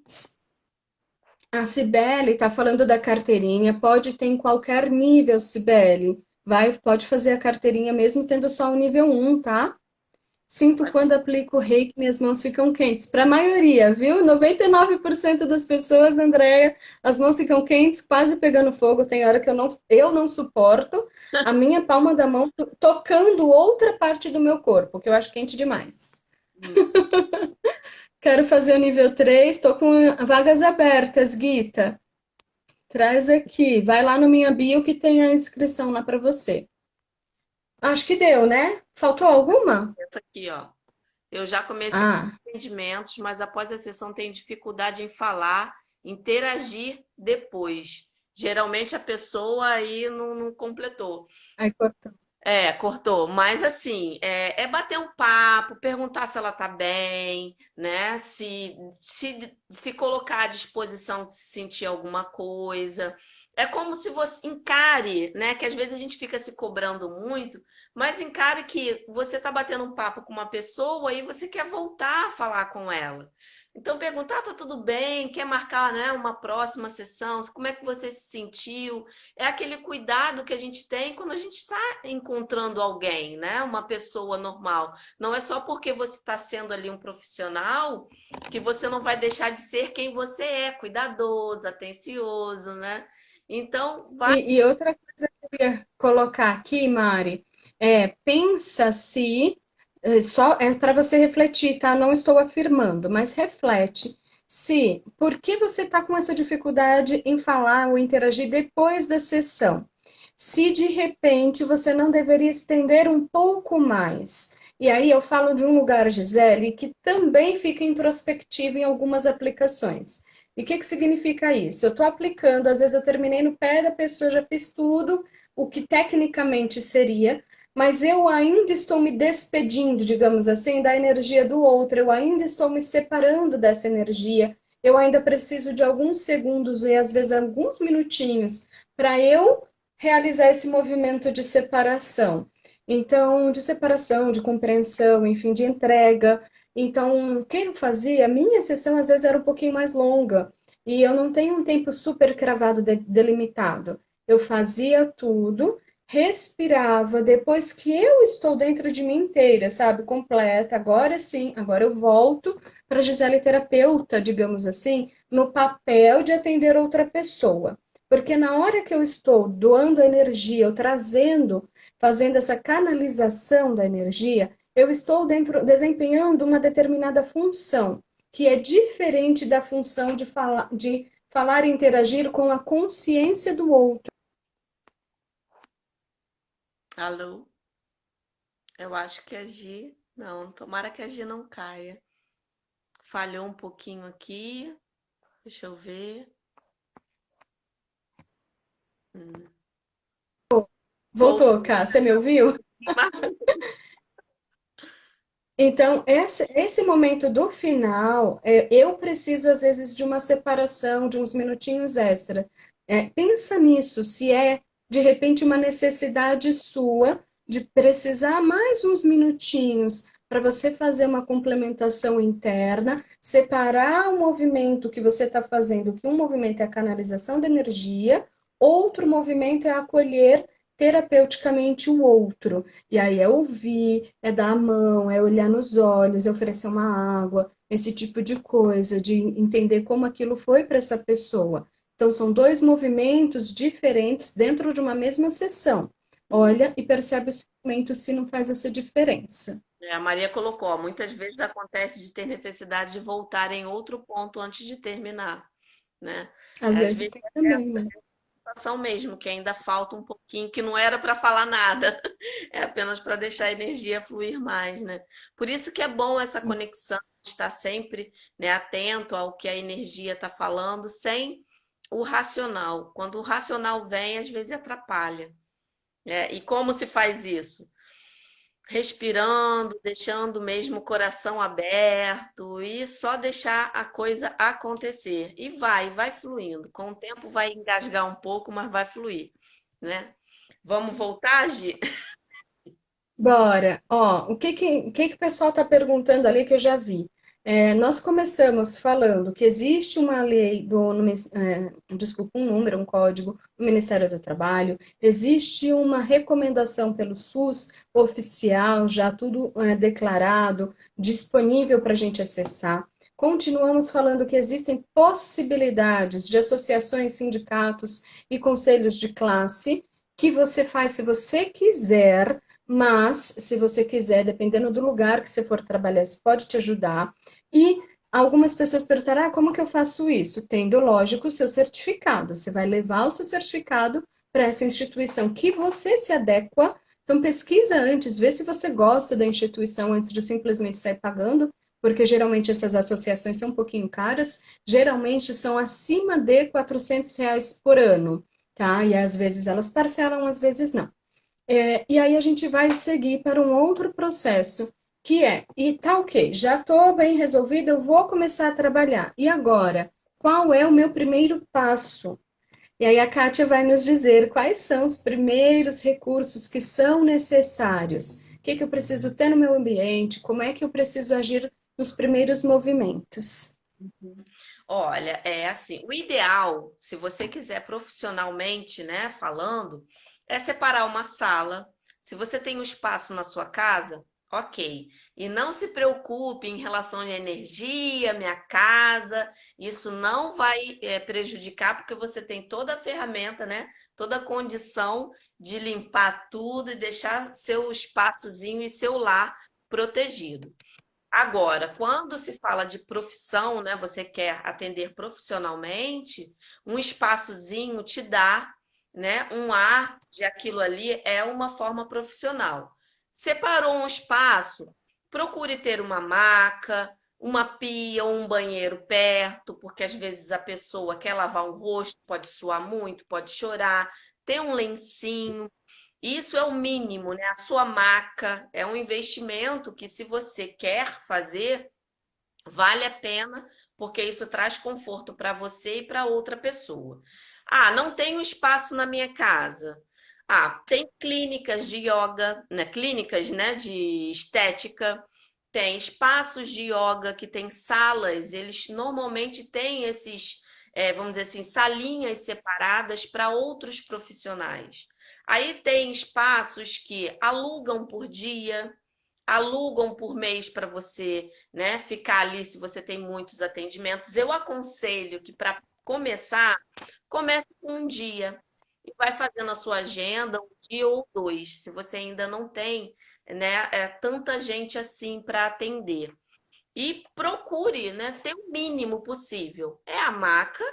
S2: A Cibele está falando da carteirinha, pode ter em qualquer nível, Cibele. Pode fazer a carteirinha mesmo tendo só o nível 1, tá? Sinto
S1: Pode
S2: quando
S1: ser.
S2: aplico o reiki, minhas mãos ficam quentes. Para a maioria, viu? 99% das pessoas, Andréia, as mãos ficam quentes, quase pegando fogo. Tem hora que eu não suporto a minha palma da mão tocando outra parte do meu corpo, que eu acho quente demais.
S1: Hum.
S2: Quero fazer o nível 3. Estou com vagas abertas, Guita. Traz aqui. Vai lá no Minha Bio que tem a inscrição lá para você. Acho que deu, né? Faltou alguma?
S1: Essa aqui, ó. Eu já comecei
S2: Ah,
S1: atendimentos, mas após a sessão tenho dificuldade em falar, interagir depois. Geralmente a pessoa aí não completou.
S2: aí cortou.
S1: É, cortou. Mas assim, é bater um papo, perguntar se ela tá bem, né? Se colocar à disposição de se sentir alguma coisa. É como se você encare, né? Que às vezes a gente fica se cobrando muito, mas encare que você tá batendo um papo com uma pessoa e você quer voltar a falar com ela. Então perguntar, tá tudo bem? Quer marcar, né, uma próxima sessão? Como é que você se sentiu? É aquele cuidado que a gente tem quando a gente está encontrando alguém, né? Uma pessoa normal. Não é só porque você está sendo ali um profissional que você não vai deixar de ser quem você é, cuidadoso, atencioso, né? Então, vai.
S2: E outra coisa que eu ia colocar aqui, Mari, pensa se só é para você refletir, tá? Não estou afirmando, mas reflete se por que você está com essa dificuldade em falar ou interagir depois da sessão? Se de repente você não deveria estender um pouco mais. E aí eu falo de um lugar, Gisele, que também fica introspectivo em algumas aplicações. E o que significa isso? Eu estou aplicando, às vezes eu terminei no pé da pessoa, já fiz tudo, o que tecnicamente seria, mas eu ainda estou me despedindo, digamos assim, da energia do outro, eu ainda estou me separando dessa energia, eu ainda preciso de alguns segundos e às vezes alguns minutinhos para eu realizar esse movimento de separação. Então, de separação, de compreensão, enfim, de entrega. Então, o que eu fazia? A minha sessão às vezes era um pouquinho mais longa e eu não tenho um tempo super cravado, delimitado. Eu fazia tudo, respirava, depois que eu estou dentro de mim inteira, sabe, completa, agora sim, agora eu volto para a Gisele terapeuta, digamos assim, no papel de atender outra pessoa. Porque na hora que eu estou doando energia, eu trazendo, fazendo essa canalização da energia, eu estou dentro, desempenhando uma determinada função, que é diferente da função de falar e interagir com a consciência do outro.
S1: Alô? Eu acho que a Gi. Não, tomara que a Gi não caia. Falhou um pouquinho aqui. Deixa eu ver. Hum.
S2: Voltou,
S1: Voltou.
S2: Cá, você me ouviu? Então, esse momento do final, eu preciso, às vezes, de uma separação, de uns minutinhos extra. Pensa nisso, se é, de repente, uma necessidade sua de precisar mais uns minutinhos para você fazer uma complementação interna, separar o movimento que você está fazendo, que um movimento é a canalização da energia, outro movimento é acolher terapeuticamente o outro. E aí é ouvir, é dar a mão, é olhar nos olhos, é oferecer uma água, esse tipo de coisa, de entender como aquilo foi para essa pessoa. Então, são dois movimentos diferentes dentro de uma mesma sessão. Olha e percebe o seu momento se não faz essa diferença.
S1: A Maria colocou, ó, muitas vezes acontece de ter necessidade de voltar em outro ponto antes de terminar, né?
S2: Às
S1: Às
S2: vezes
S1: vezes
S2: tem também, né?
S1: é a sensação mesmo, que ainda falta um pouquinho, que não era para falar nada, é apenas para deixar a energia fluir mais, né? Por isso que é bom essa conexão, estar sempre, né, atento ao que a energia está falando, sem o racional. Quando o racional vem, às vezes atrapalha, né? E como se faz isso? Respirando, deixando mesmo o coração aberto e só deixar a coisa acontecer. E vai fluindo. Com o tempo vai engasgar um pouco, mas vai fluir, né? Vamos voltar, Gi?
S2: Bora. Ó, o que o pessoal está perguntando ali que eu já vi? Nós começamos falando que existe uma lei desculpa, um número, um código do Ministério do Trabalho, existe uma recomendação pelo SUS oficial, já tudo declarado, disponível para a gente acessar. Continuamos falando que existem possibilidades de associações, sindicatos e conselhos de classe que você faz se você quiser, mas, se você quiser, dependendo do lugar que você for trabalhar, isso pode te ajudar. E algumas pessoas perguntaram: como que eu faço isso? Tendo, lógico, o seu certificado. Você vai levar o seu certificado para essa instituição que você se adequa. Então, pesquisa antes, vê se você gosta da instituição antes de simplesmente sair pagando, porque geralmente essas associações são um pouquinho caras, geralmente são acima de R$ 400 por ano, tá? E às vezes elas parcelam, às vezes não. E aí a gente vai seguir para um outro processo, que e tá ok, já estou bem resolvida, eu vou começar a trabalhar. E agora? Qual é o meu primeiro passo? E aí a Kátia vai nos dizer quais são os primeiros recursos que são necessários. O que eu preciso ter no meu ambiente? Como é que eu preciso agir nos primeiros movimentos?
S1: Olha, é assim, o ideal, se você quiser profissionalmente, né, falando, é separar uma sala. Se você tem um espaço na sua casa, ok. E não se preocupe em relação à energia, minha casa, isso não vai prejudicar, porque você tem toda a ferramenta, né, toda a condição de limpar tudo e deixar seu espaçozinho e seu lar protegido. Agora, quando se fala de profissão, né, você quer atender profissionalmente, um espaçozinho te dá, né, um ar de aquilo ali é uma forma profissional. Separou um espaço, procure ter uma maca, uma pia ou um banheiro perto, porque às vezes a pessoa quer lavar o rosto, pode suar muito, pode chorar, tem um lencinho. Isso é o mínimo, né? A sua maca é um investimento que, se você quer fazer, vale a pena, porque isso traz conforto para você e para outra pessoa. Ah, não tenho espaço na minha casa. Ah, tem clínicas de yoga, né? Clínicas, né, de estética, tem espaços de yoga que tem salas, eles normalmente têm esses, vamos dizer assim, salinhas separadas para outros profissionais. Aí tem espaços que alugam por dia, alugam por mês para você, né, ficar ali se você tem muitos atendimentos. Eu aconselho que para começar, comece com um dia e vai fazendo a sua agenda um dia ou dois, se você ainda não tem, né, tanta gente assim para atender. E procure, né, ter o mínimo possível. É a maca,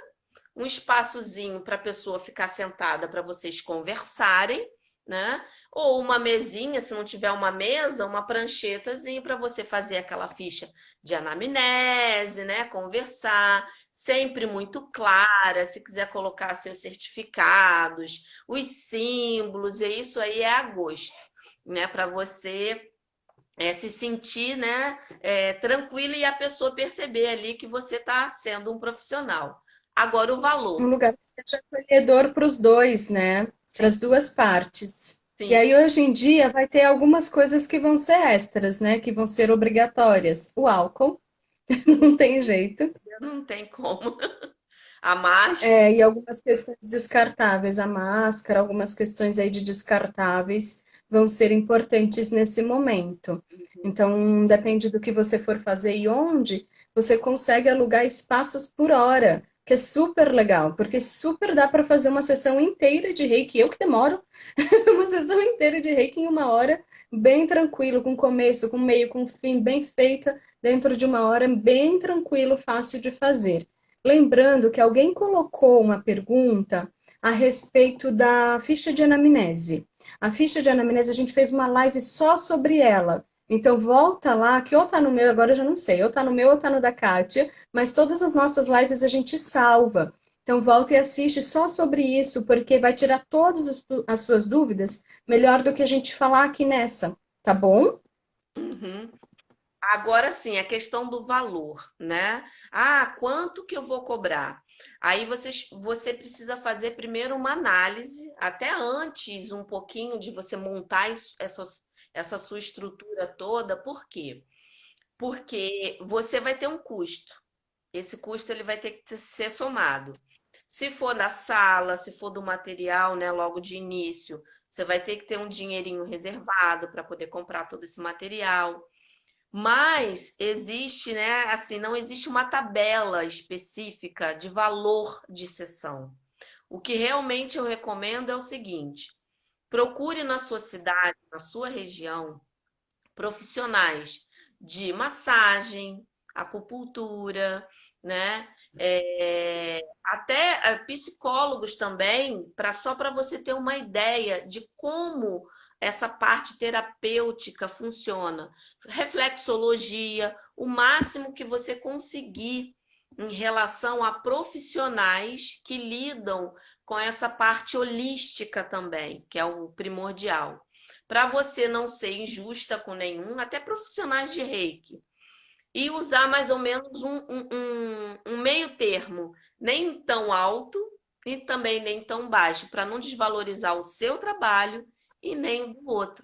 S1: um espaçozinho para a pessoa ficar sentada para vocês conversarem, né? Ou uma mesinha, se não tiver uma mesa, uma pranchetazinha para você fazer aquela ficha de anamnese, né? Conversar, sempre muito clara, se quiser colocar seus certificados, os símbolos, e isso aí é a gosto, né? Para você se sentir, né, tranquilo e a pessoa perceber ali que você está sendo um profissional. Agora o
S2: Um
S1: valor.
S2: lugar que seja acolhedor para os dois, né? Para
S1: Sim,
S2: as duas partes. E
S1: sim,
S2: aí, hoje em dia, vai ter algumas coisas que vão ser extras, né? Que vão ser obrigatórias. O álcool, não tem jeito.
S1: não tem como. A máscara.
S2: É, e algumas questões descartáveis, a máscara, algumas questões aí de descartáveis vão ser importantes nesse momento. Então, depende do que você for fazer e onde, você consegue alugar espaços por hora, que é super legal, porque super dá para fazer uma sessão inteira de reiki. Eu que demoro uma sessão inteira de reiki em uma hora, bem tranquilo, com começo, com meio, com fim, bem feita, dentro de uma hora, bem tranquilo, fácil de fazer. Lembrando que alguém colocou uma pergunta a respeito da ficha de anamnese. A ficha de anamnese, a gente fez uma live só sobre ela. Então, volta lá, que ou tá no meu, agora eu já não sei, ou tá no meu ou tá no da Kátia, mas todas as nossas lives a gente salva. Então, volta e assiste só sobre isso, porque vai tirar todas as suas dúvidas melhor do que a gente falar aqui nessa, tá bom?
S1: Uhum. Agora sim, a questão do valor, né? Ah, quanto que eu vou cobrar? Aí você precisa fazer primeiro uma análise, até antes um pouquinho de você montar essa sua estrutura toda. Por quê? Porque você vai ter um custo. Esse custo ele vai ter que ser somado. Se for da sala, se for do material, né, logo de início, você vai ter que ter um dinheirinho reservado para poder comprar todo esse material. Mas existe, né, assim, não existe uma tabela específica de valor de sessão. O que realmente eu recomendo é o seguinte: procure na sua cidade, na sua região, profissionais de massagem, acupuntura, né? Até psicólogos também, só para você ter uma ideia de como essa parte terapêutica funciona. Reflexologia, o máximo que você conseguir em relação a profissionais que lidam com essa parte holística também, que é o primordial, para você não ser injusta com nenhum, até profissionais de reiki, e usar mais ou menos um meio termo, nem tão alto e também nem tão baixo, para não desvalorizar o seu trabalho e nem o do outro.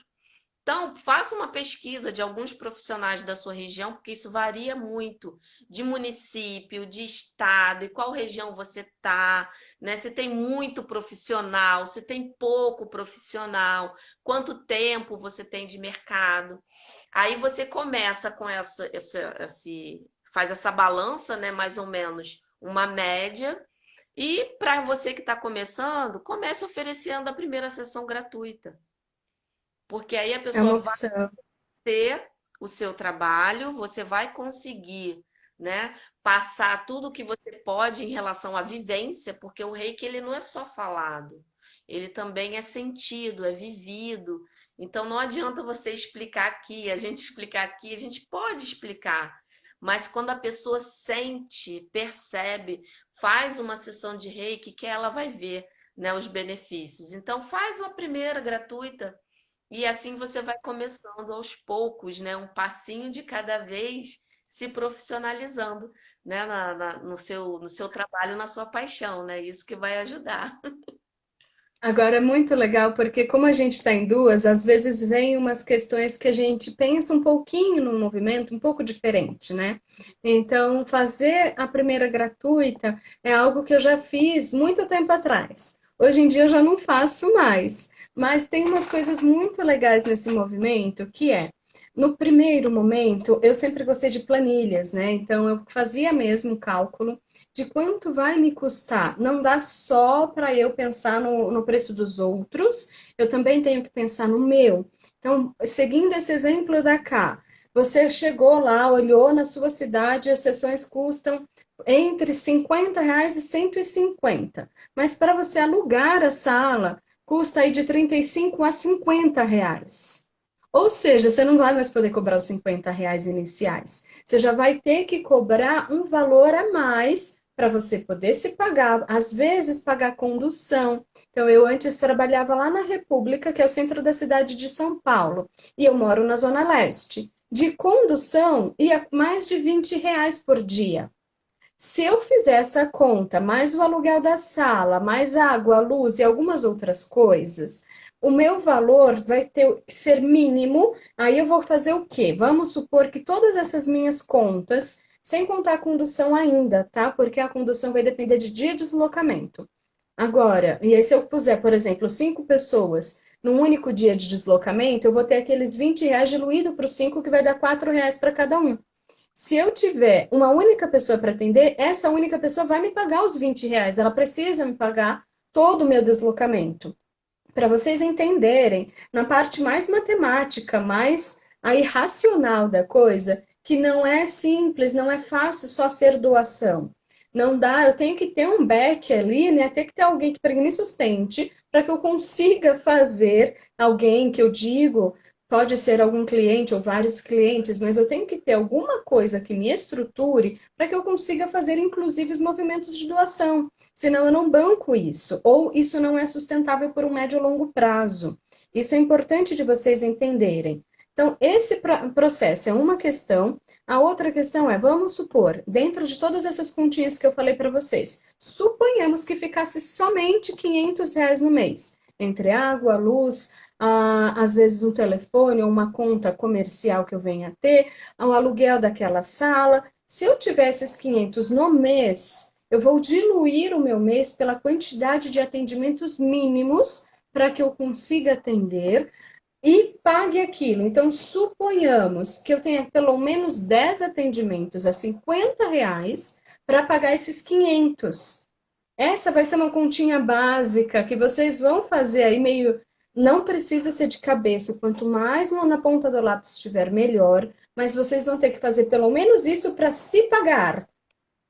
S1: Então, faça uma pesquisa de alguns profissionais da sua região, porque isso varia muito de município, de estado, e qual região você está, né? Se tem muito profissional, se tem pouco profissional, quanto tempo você tem de mercado. Aí você começa com faz essa balança, né? Mais ou menos uma média. E para você que está começando, comece oferecendo a primeira sessão gratuita. Porque aí a
S2: É
S1: pessoa
S2: uma
S1: vai
S2: opção.
S1: ter o seu trabalho, você vai conseguir, né, passar tudo o que você pode em relação à vivência, porque o reiki ele não é só falado, ele também é sentido, é vivido. Então não adianta você explicar aqui, a gente explicar aqui, a gente pode explicar, mas quando a pessoa sente, percebe, faz uma sessão de reiki que ela vai ver, né, os benefícios. Então faz uma primeira gratuita e assim você vai começando aos poucos, né, um passinho de cada vez, se profissionalizando, né, no seu trabalho, na sua paixão, né? Isso que vai ajudar.
S2: Agora é muito legal porque como a gente está em duas, às vezes vem umas questões que a gente pensa um pouquinho no movimento, um pouco diferente, né? Então, fazer a primeira gratuita é algo que eu já fiz muito tempo atrás. Hoje em dia eu já não faço mais, mas tem umas coisas muito legais nesse movimento, que é, no primeiro momento, eu sempre gostei de planilhas, né? Então, eu fazia mesmo o cálculo de quanto vai me custar. Não dá só para eu pensar no preço dos outros, eu também tenho que pensar no meu. Então, seguindo esse exemplo da cá, você chegou lá, olhou na sua cidade, as sessões custam entre R$ 50 e 150. Mas para você alugar a sala, custa aí de 35 a R$ 50. Ou seja, você não vai mais poder cobrar os R$ 50 iniciais. Você já vai ter que cobrar um valor a mais para você poder se pagar, às vezes pagar condução. Então, eu antes trabalhava lá na República, que é o centro da cidade de São Paulo, e eu moro na Zona Leste. De condução, ia mais de R$ 20 por dia. Se eu fizer essa conta, mais o aluguel da sala, mais água, luz e algumas outras coisas, o meu valor vai ter que ser mínimo. Aí eu vou fazer o quê? Vamos supor que todas essas minhas contas, sem contar a condução ainda, tá? Porque a condução vai depender de dia de deslocamento. Agora, e aí se eu puser, por exemplo, 5 pessoas num único dia de deslocamento, eu vou ter aqueles R$ 20 diluído para os 5, que vai dar R$ 4 para cada um. Se eu tiver uma única pessoa para atender, essa única pessoa vai me pagar os R$ 20. Ela precisa me pagar todo o meu deslocamento. Para vocês entenderem, na parte mais matemática, mais aí racional da coisa, que não é simples, não é fácil só ser doação. Não dá, eu tenho que ter um back ali, né? Tem que ter alguém que para me sustente, para que eu consiga fazer alguém que eu digo, pode ser algum cliente ou vários clientes, mas eu tenho que ter alguma coisa que me estruture para que eu consiga fazer, inclusive, os movimentos de doação. Senão eu não banco isso, ou isso não é sustentável por um médio ou longo prazo. Isso é importante de vocês entenderem. Então, esse processo é uma questão. A outra questão é, vamos supor, dentro de todas essas continhas que eu falei para vocês, suponhamos que ficasse somente R$ 500 no mês, entre água, luz, às vezes um telefone ou uma conta comercial que eu venha a ter, o aluguel daquela sala. Se eu tivesse esses 500 no mês, eu vou diluir o meu mês pela quantidade de atendimentos mínimos para que eu consiga atender e pague aquilo. Então, suponhamos que eu tenha pelo menos 10 atendimentos a R$ 50 para pagar esses 500. Essa vai ser uma continha básica que vocês vão fazer aí meio. Não precisa ser de cabeça. Quanto mais mão na ponta do lápis estiver, melhor. Mas vocês vão ter que fazer pelo menos isso para se pagar.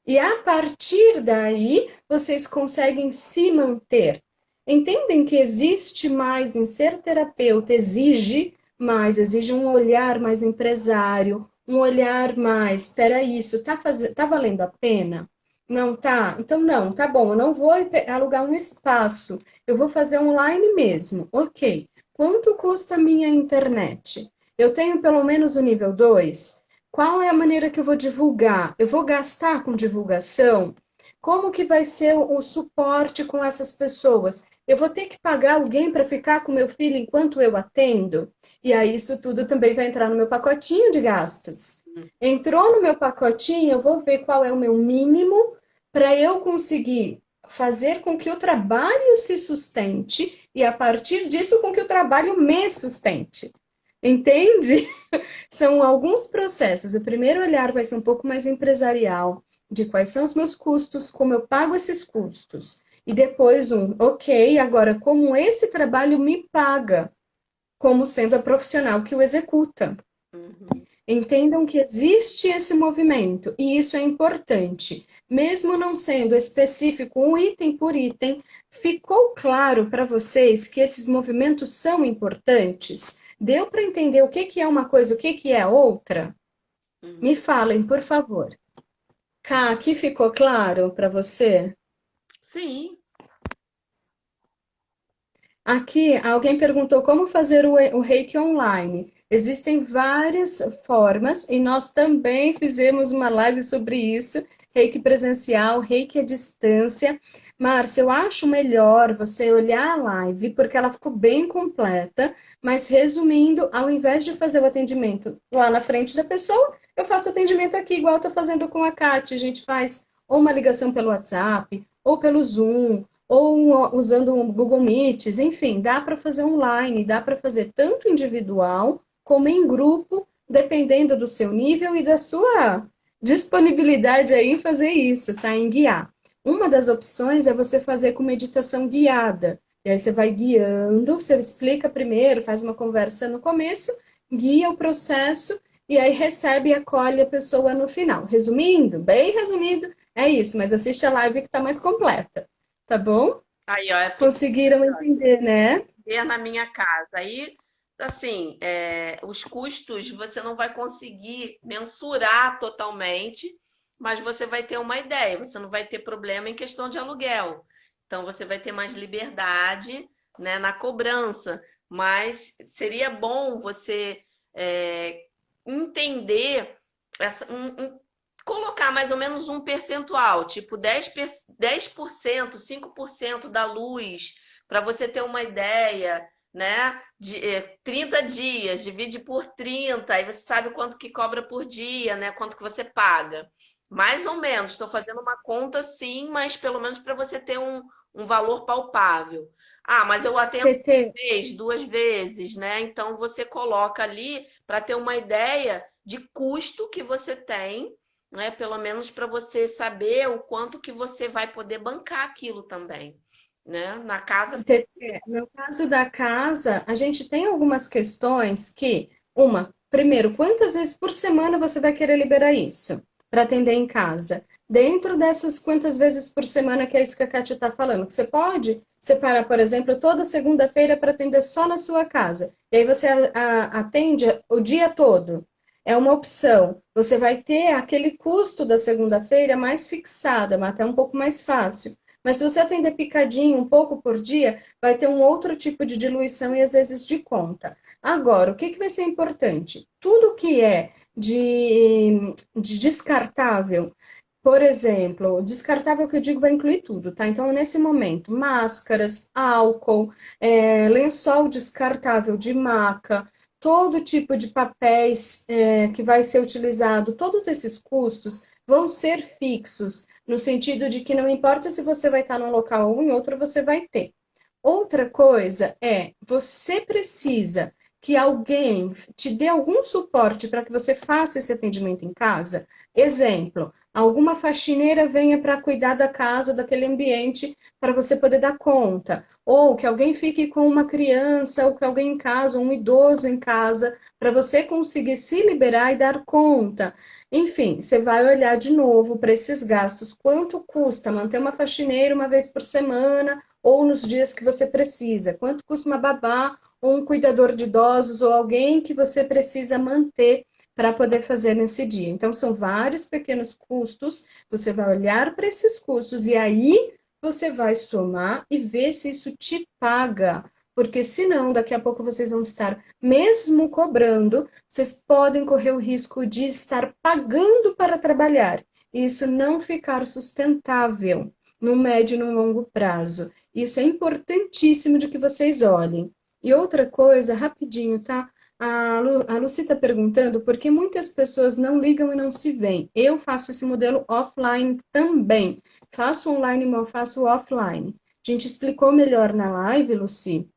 S2: E a partir daí, vocês conseguem se manter. Entendem que existe mais em ser terapeuta, exige mais, exige um olhar mais empresário, um olhar mais, espera isso, tá valendo a pena? Não tá? Então não, tá bom, eu não vou alugar um espaço, eu vou fazer online mesmo. Ok. Quanto custa a minha internet? Eu tenho pelo menos o nível 2. Qual é a maneira que eu vou divulgar? Eu vou gastar com divulgação? Como que vai ser o suporte com essas pessoas? Eu vou ter que pagar alguém para ficar com meu filho enquanto eu atendo? E aí isso tudo também vai entrar no meu pacotinho de gastos. Entrou no meu pacotinho, eu vou ver qual é o meu mínimo para eu conseguir fazer com que o trabalho se sustente e a partir disso com que o trabalho me sustente. Entende? São alguns processos. O primeiro olhar vai ser um pouco mais empresarial, de quais são os meus custos, como eu pago esses custos. E depois ok, agora como esse trabalho me paga, como sendo a profissional que o executa.
S1: Uhum.
S2: Entendam que existe esse movimento e isso é importante. Mesmo não sendo específico um item por item, ficou claro para vocês que esses movimentos são importantes? Deu para entender o que que é uma coisa, o que que é outra? Me
S1: Uhum.
S2: falem, por favor. Cá, aqui ficou claro para você?
S1: Sim.
S2: Aqui, alguém perguntou como fazer o Reiki online. Existem várias formas e nós também fizemos uma live sobre isso, Reiki presencial, Reiki à distância. Márcia, eu acho melhor você olhar a live, porque ela ficou bem completa, mas resumindo, ao invés de fazer o atendimento lá na frente da pessoa, eu faço atendimento aqui, igual eu tô fazendo com a Kátia. A gente faz ou uma ligação pelo WhatsApp, ou pelo Zoom, ou usando o Google Meets, enfim, dá para fazer online, dá para fazer tanto individual como em grupo, dependendo do seu nível e da sua disponibilidade aí em fazer isso, tá? Em guiar. Uma das opções é você fazer com meditação guiada. E aí você vai guiando, você explica primeiro, faz uma conversa no começo, guia o processo e aí recebe e acolhe a pessoa no final. Resumindo, bem resumido, é isso, mas assiste a live que está mais completa. Tá bom?
S1: Aí, ó, é
S2: Conseguiram entender, né?
S1: ter na minha casa. Aí, assim, os custos você não vai conseguir mensurar totalmente, mas você vai ter uma ideia. Você não vai ter problema em questão de aluguel. Então, você vai ter mais liberdade, né, na cobrança. Mas seria bom você entender colocar mais ou menos um percentual, tipo 10%, 5% da luz, para você ter uma ideia, né? De 30 dias, divide por 30, aí você sabe quanto que cobra por dia, né? Quanto que você paga. Mais ou menos, estou fazendo uma conta sim, mas pelo menos para você ter um valor palpável. Ah, mas eu atendo
S2: TT,
S1: uma vez, duas vezes, né? Então você coloca ali para ter uma ideia de custo que você tem, né? Pelo menos para você saber o quanto que você vai poder bancar aquilo também, né? Na casa.
S2: TT, no caso da casa, a gente tem algumas questões que, primeiro, quantas vezes por semana você vai querer liberar isso para atender em casa? Dentro dessas quantas vezes por semana, que é isso que a Kátia está falando, que você pode separar, por exemplo, toda segunda-feira para atender só na sua casa. E aí você atende o dia todo. É uma opção. Você vai ter aquele custo da segunda-feira mais fixado, mas até um pouco mais fácil. Mas se você atender picadinho um pouco por dia, vai ter um outro tipo de diluição e às vezes de conta. Agora, o que que vai ser importante? Tudo que é de descartável, por exemplo, descartável que eu digo vai incluir tudo, tá? Então, nesse momento, máscaras, álcool, lençol descartável de maca, todo tipo de papéis que vai ser utilizado, todos esses custos vão ser fixos, no sentido de que não importa se você vai estar num local ou em outro, você vai ter. Outra coisa é, você precisa que alguém te dê algum suporte para que você faça esse atendimento em casa. Exemplo, alguma faxineira venha para cuidar da casa, daquele ambiente, para você poder dar conta. Ou que alguém fique com uma criança, ou que alguém em casa, um idoso em casa, para você conseguir se liberar e dar conta. Enfim, você vai olhar de novo para esses gastos. Quanto custa manter uma faxineira uma vez por semana, ou nos dias que você precisa? Quanto custa uma babá, ou um cuidador de idosos, ou alguém que você precisa manter para poder fazer nesse dia? Então, são vários pequenos custos. Você vai olhar para esses custos e aí você vai somar e ver se isso te paga. Porque senão, daqui a pouco vocês vão estar, mesmo cobrando, vocês podem correr o risco de estar pagando para trabalhar e isso não ficar sustentável no médio e no longo prazo. Isso é importantíssimo de que vocês olhem. E outra coisa, rapidinho, tá? A Lucy está perguntando por que muitas pessoas não ligam e não se veem. Eu faço esse modelo offline também. Faço online, mas faço offline. A gente explicou melhor na live, Lucy,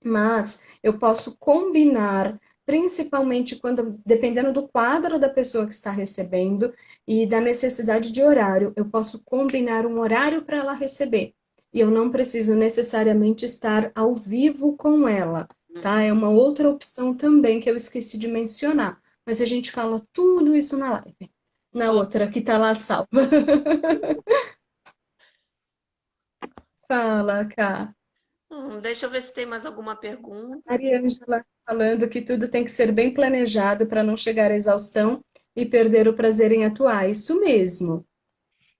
S2: mas eu posso combinar, principalmente quando, dependendo do quadro da pessoa que está recebendo e da necessidade de horário, eu posso combinar um horário para ela receber. E eu não preciso necessariamente estar ao vivo com ela, tá? É uma outra opção também que eu esqueci de mencionar. mas a gente fala tudo isso na live. Na
S1: Vou.
S2: outra, que tá lá salva. Fala, Cá.
S1: Deixa eu ver se tem mais alguma pergunta.
S2: Mariângela falando que tudo tem que ser bem planejado para não chegar à exaustão e perder o prazer em atuar. Isso mesmo.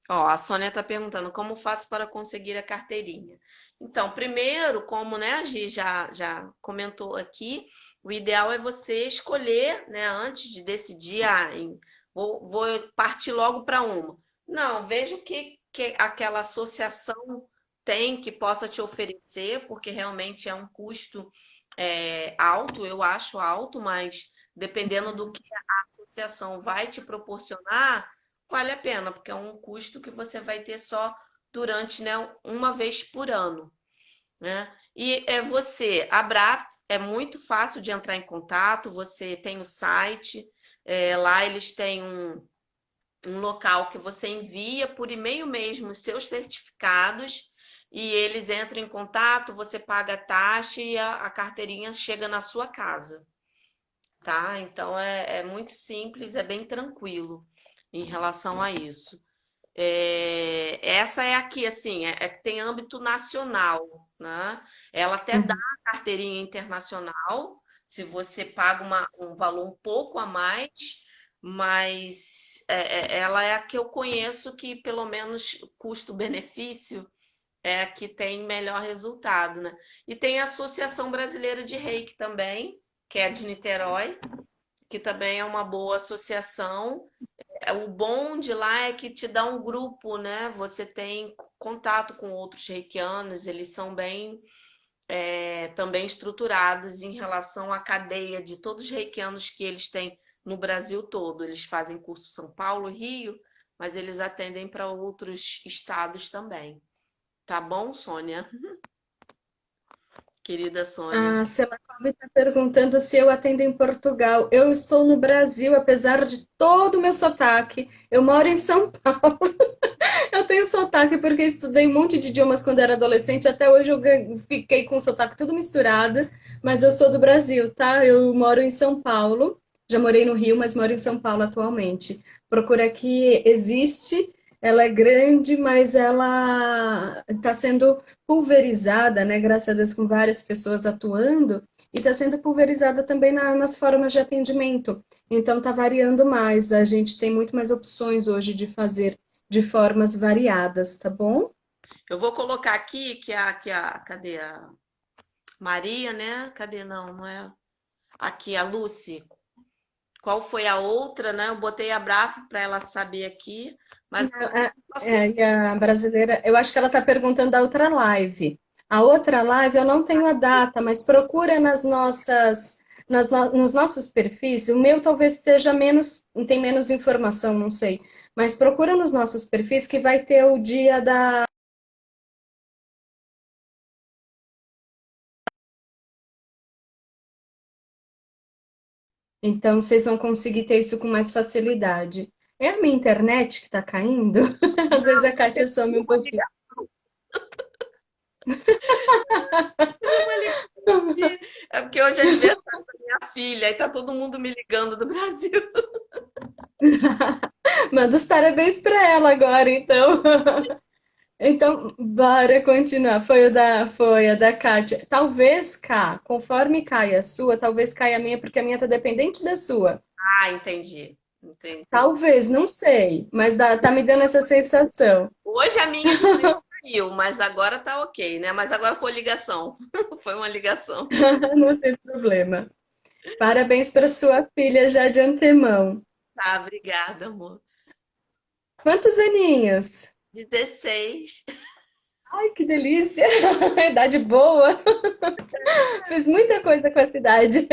S1: Ó, a Sônia está perguntando como faço para conseguir a carteirinha. Então, primeiro, como né, a Gi já comentou aqui, o ideal é você escolher, né, antes de decidir, vou partir logo para uma. Não, veja o que aquela associação tem que possa te oferecer, porque realmente é um custo alto, eu acho alto, mas dependendo do que a associação vai te proporcionar vale a pena, porque é um custo que você vai ter só durante, né, uma vez por ano, né? E a Braf é muito fácil de entrar em contato, você tem o site, lá eles têm um local que você envia por e-mail mesmo os seus certificados e eles entram em contato, você paga a taxa e a carteirinha chega na sua casa, tá? Então é muito simples, é bem tranquilo em relação a isso. Essa é aqui, assim, que tem âmbito nacional, né? Ela até dá
S2: Uhum.
S1: carteirinha internacional, se você paga um valor um pouco a mais, mas ela é a que eu conheço que, pelo menos, custo-benefício é a que tem melhor resultado, né? E tem a Associação Brasileira de Reiki também, que é de Niterói, que também é uma boa associação. O bom de lá é que te dá um grupo, né? Você tem contato com outros reikianos, eles são bem também estruturados em relação à cadeia de todos os reikianos que eles têm no Brasil todo. Eles fazem curso São Paulo, Rio, mas eles atendem para outros estados também. Tá bom, Sônia? Querida Sônia.
S2: A Selacome está perguntando se eu atendo em Portugal. Eu estou no Brasil, apesar de todo o meu sotaque. Eu moro em São Paulo. Eu tenho sotaque porque estudei um monte de idiomas quando era adolescente. Até hoje eu fiquei com o sotaque tudo misturado. Mas eu sou do Brasil, tá? Eu moro em São Paulo. Já morei no Rio, mas moro em São Paulo atualmente. Procura aqui existe. Ela é grande, mas ela está sendo pulverizada, né? Graças a Deus, com várias pessoas atuando. E está sendo pulverizada também nas formas de atendimento. Então, está variando mais. A gente tem muito mais opções hoje de fazer de formas variadas, tá bom?
S1: Eu vou colocar aqui cadê a Maria, né? Cadê? Não, não é. Aqui, a Lucy. Qual foi a outra, né? Eu botei a Braf para ela saber aqui, mas
S2: E a brasileira, eu acho que ela está perguntando da outra live. A outra live eu não tenho a data, mas procura nos nossos perfis. O meu talvez esteja menos, tem menos informação, não sei. Mas procura nos nossos perfis que vai ter o dia da. Então vocês vão conseguir ter isso com mais facilidade. É a minha internet que está caindo? Às vezes a Kátia some um pouquinho.
S1: uma ligação aqui. É porque hoje é aniversário da minha filha e tá todo mundo me ligando do Brasil.
S2: Manda os parabéns para ela agora, então. Então, bora continuar. Foi a da Kátia. Talvez, Cá, conforme caia a sua, talvez caia a minha, porque a minha tá dependente da sua.
S1: Ah, entendi. Entendi.
S2: Talvez, não sei, mas tá me dando essa sensação.
S1: Hoje a minha de manhã caiu, mas agora tá ok, né? Mas agora foi ligação. Foi uma ligação.
S2: Não tem problema. Parabéns para sua filha já de antemão.
S1: Tá, obrigada, amor.
S2: Quantos aninhos?
S1: 16.
S2: Ai, que delícia! Idade boa. Fiz muita coisa com essa idade.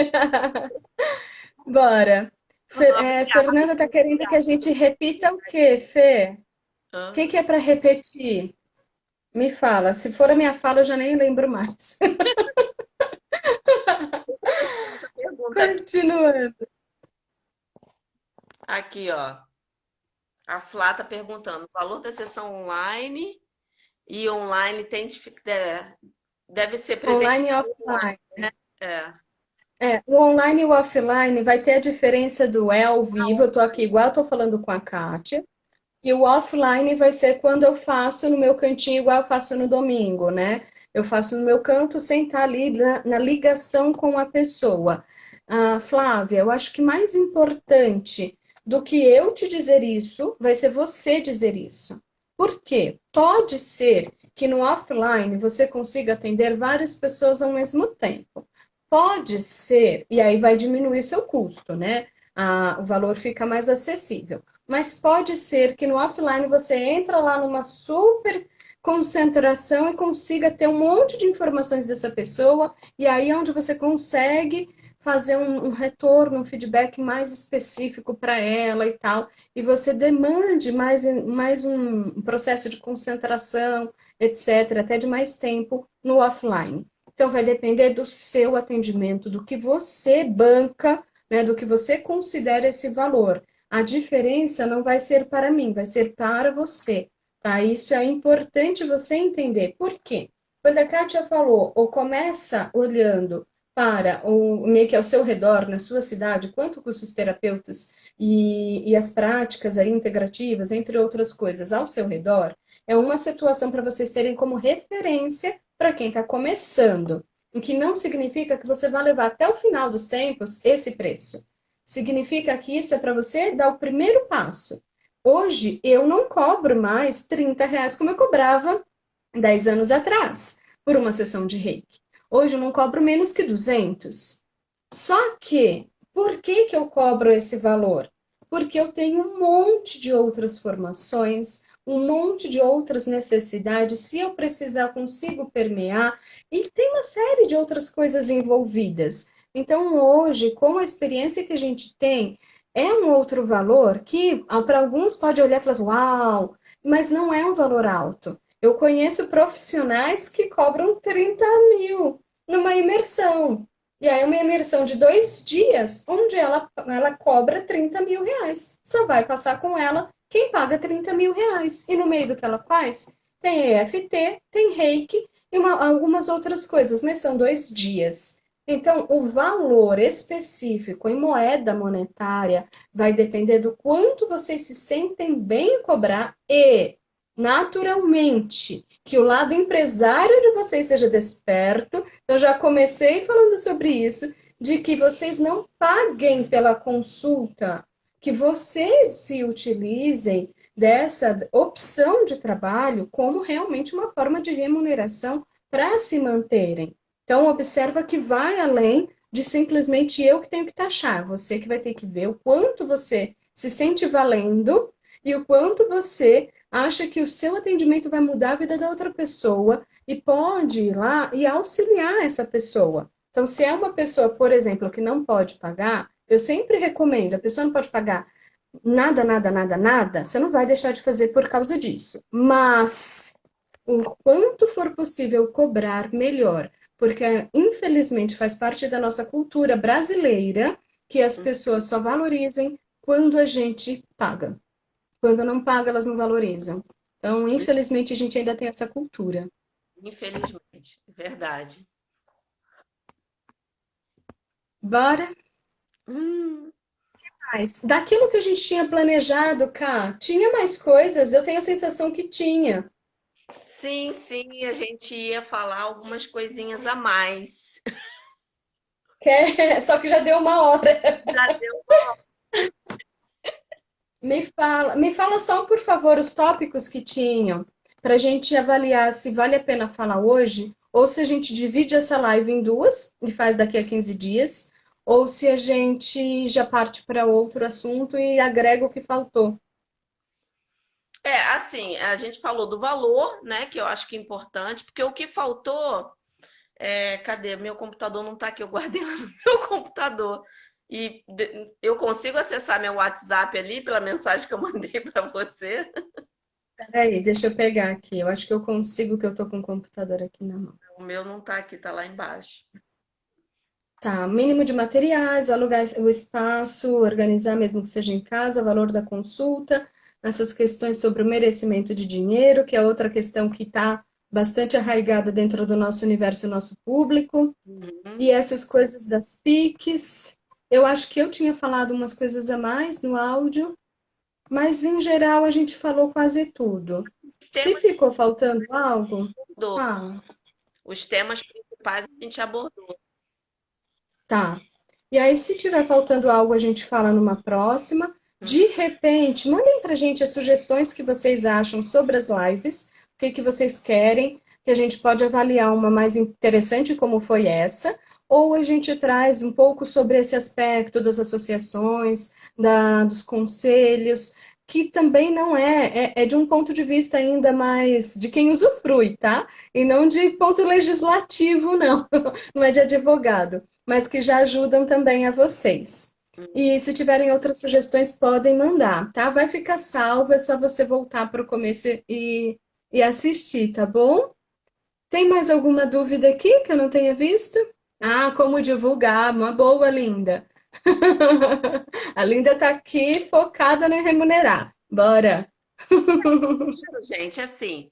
S2: Bora.
S1: Obrigada.
S2: Fernanda tá querendo que a gente repita o quê, Fê? O que que é para repetir? Me fala. Se for a minha fala, eu já nem lembro mais.
S1: Deixa eu ver se tem outra pergunta aqui.
S2: Continuando.
S1: Aqui, ó. A Flá tá perguntando: o valor da sessão online e online deve ser presente
S2: Online e offline.
S1: online, né? É.
S2: O online e o offline vai ter a diferença do ao vivo, eu tô aqui igual eu tô falando com a Kátia, e o offline vai ser quando eu faço no meu cantinho, igual eu faço no domingo, né? Eu faço no meu canto sem estar ali na ligação com a pessoa. Ah, Flávia, eu acho que mais importante do que eu te dizer isso, vai ser você dizer isso. Por quê? Pode ser que no offline você consiga atender várias pessoas ao mesmo tempo. Pode ser, e aí vai diminuir seu custo, né? O valor fica mais acessível. Mas pode ser que no offline você entra lá numa super concentração e consiga ter um monte de informações dessa pessoa, e aí é onde você consegue fazer um retorno, um feedback mais específico para ela e tal, e você demande mais um processo de concentração, etc., até de mais tempo no offline. Então, vai depender do seu atendimento, do que você banca, né, do que você considera esse valor. A diferença não vai ser para mim, vai ser para você, tá? Isso é importante você entender. Por quê? Quando a Kátia falou, ou começa olhando para o meio que ao seu redor, na sua cidade, quanto custa os terapeutas e as práticas aí integrativas, entre outras coisas, ao seu redor, é uma situação para vocês terem como referência para quem está começando. O que não significa que você vai levar até o final dos tempos esse preço. Significa que isso é para você dar o primeiro passo. Hoje, eu não cobro mais R$ 30 como eu cobrava 10 anos atrás, por uma sessão de reiki. Hoje eu não cobro menos que 200. Só que, por que que eu cobro esse valor? Porque eu tenho um monte de outras formações, um monte de outras necessidades. Se eu precisar, eu consigo permear. E tem uma série de outras coisas envolvidas. Então, hoje, com a experiência que a gente tem, é um outro valor que, para alguns, pode olhar e falar assim, uau, mas não é um valor alto. Eu conheço profissionais que cobram 30 mil numa imersão. E aí, uma imersão de 2 dias, onde ela cobra R$ 30 mil. Só vai passar com ela quem paga R$ 30 mil. E no meio do que ela faz, tem EFT, tem reiki e algumas outras coisas, mas são 2 dias. Então, o valor específico em moeda monetária vai depender do quanto vocês se sentem bem em cobrar e, naturalmente, que o lado empresário de vocês seja desperto. Eu já comecei falando sobre isso, de que vocês não paguem pela consulta, que vocês se utilizem dessa opção de trabalho como realmente uma forma de remuneração para se manterem. Então, observa que vai além de simplesmente eu que tenho que taxar, você que vai ter que ver o quanto você se sente valendo e o quanto você acha que o seu atendimento vai mudar a vida da outra pessoa e pode ir lá e auxiliar essa pessoa. Então, se é uma pessoa, por exemplo, que não pode pagar, eu sempre recomendo, a pessoa não pode pagar nada, nada, nada, nada, você não vai deixar de fazer por causa disso. Mas o quanto for possível cobrar, melhor. Porque, infelizmente, faz parte da nossa cultura brasileira que as pessoas só valorizem quando a gente paga. Quando não paga, elas não valorizam. Então, infelizmente, a gente ainda tem essa cultura.
S1: Infelizmente, verdade.
S2: Bora?
S1: Hum,
S2: Mas, daquilo que a gente tinha planejado, cá, tinha mais coisas? Eu tenho a sensação que tinha.
S1: sim, sim, a gente ia falar algumas coisinhas a mais.
S2: Só que já deu uma hora.
S1: Já deu.
S2: Me fala só, por favor, os tópicos que tinham, para a gente avaliar se vale a pena falar hoje, ou se a gente divide essa live em duas e faz daqui a 15 dias, ou se a gente já parte para outro assunto e agrega o que faltou.
S1: É, assim, a gente falou do valor, né, que eu acho que é importante, porque o que faltou, cadê? Meu computador não está aqui, eu guardei lá no meu computador. E eu consigo acessar meu WhatsApp ali pela mensagem que eu mandei para você.
S2: Peraí, deixa eu pegar aqui. Eu acho que eu consigo, que eu tô com o computador aqui na mão.
S1: O meu não está aqui, está lá embaixo.
S2: Tá, mínimo de materiais, alugar o espaço, organizar mesmo que seja em casa, valor da consulta, essas questões sobre o merecimento de dinheiro, que é outra questão que está bastante arraigada dentro do nosso universo, nosso público.
S1: Uhum.
S2: E essas coisas das PICs, eu acho que eu tinha falado umas coisas a mais no áudio, mas em geral a gente falou quase tudo.
S1: Os
S2: Se
S1: temas
S2: ficou faltando algo,
S1: abordou.
S2: fala.
S1: Os temas principais a gente abordou.
S2: Tá. E aí, se tiver faltando algo, a gente fala numa próxima.
S1: Uhum.
S2: De repente, mandem pra gente as sugestões que vocês acham sobre as lives, o que que vocês querem, que a gente pode avaliar uma mais interessante como foi essa, ou a gente traz um pouco sobre esse aspecto das associações, dos conselhos, que também não é de um ponto de vista ainda mais de quem usufrui, tá? E não de ponto legislativo, não, não é de advogado, mas que já ajudam também a vocês. E se tiverem outras sugestões, podem mandar, tá? Vai ficar salvo, é só você voltar para o começo e assistir, tá bom? Tem mais alguma dúvida aqui que eu não tenha visto? Ah, como divulgar? Uma boa, Linda. A Linda tá aqui focada em remunerar. Bora!
S1: Gente, assim,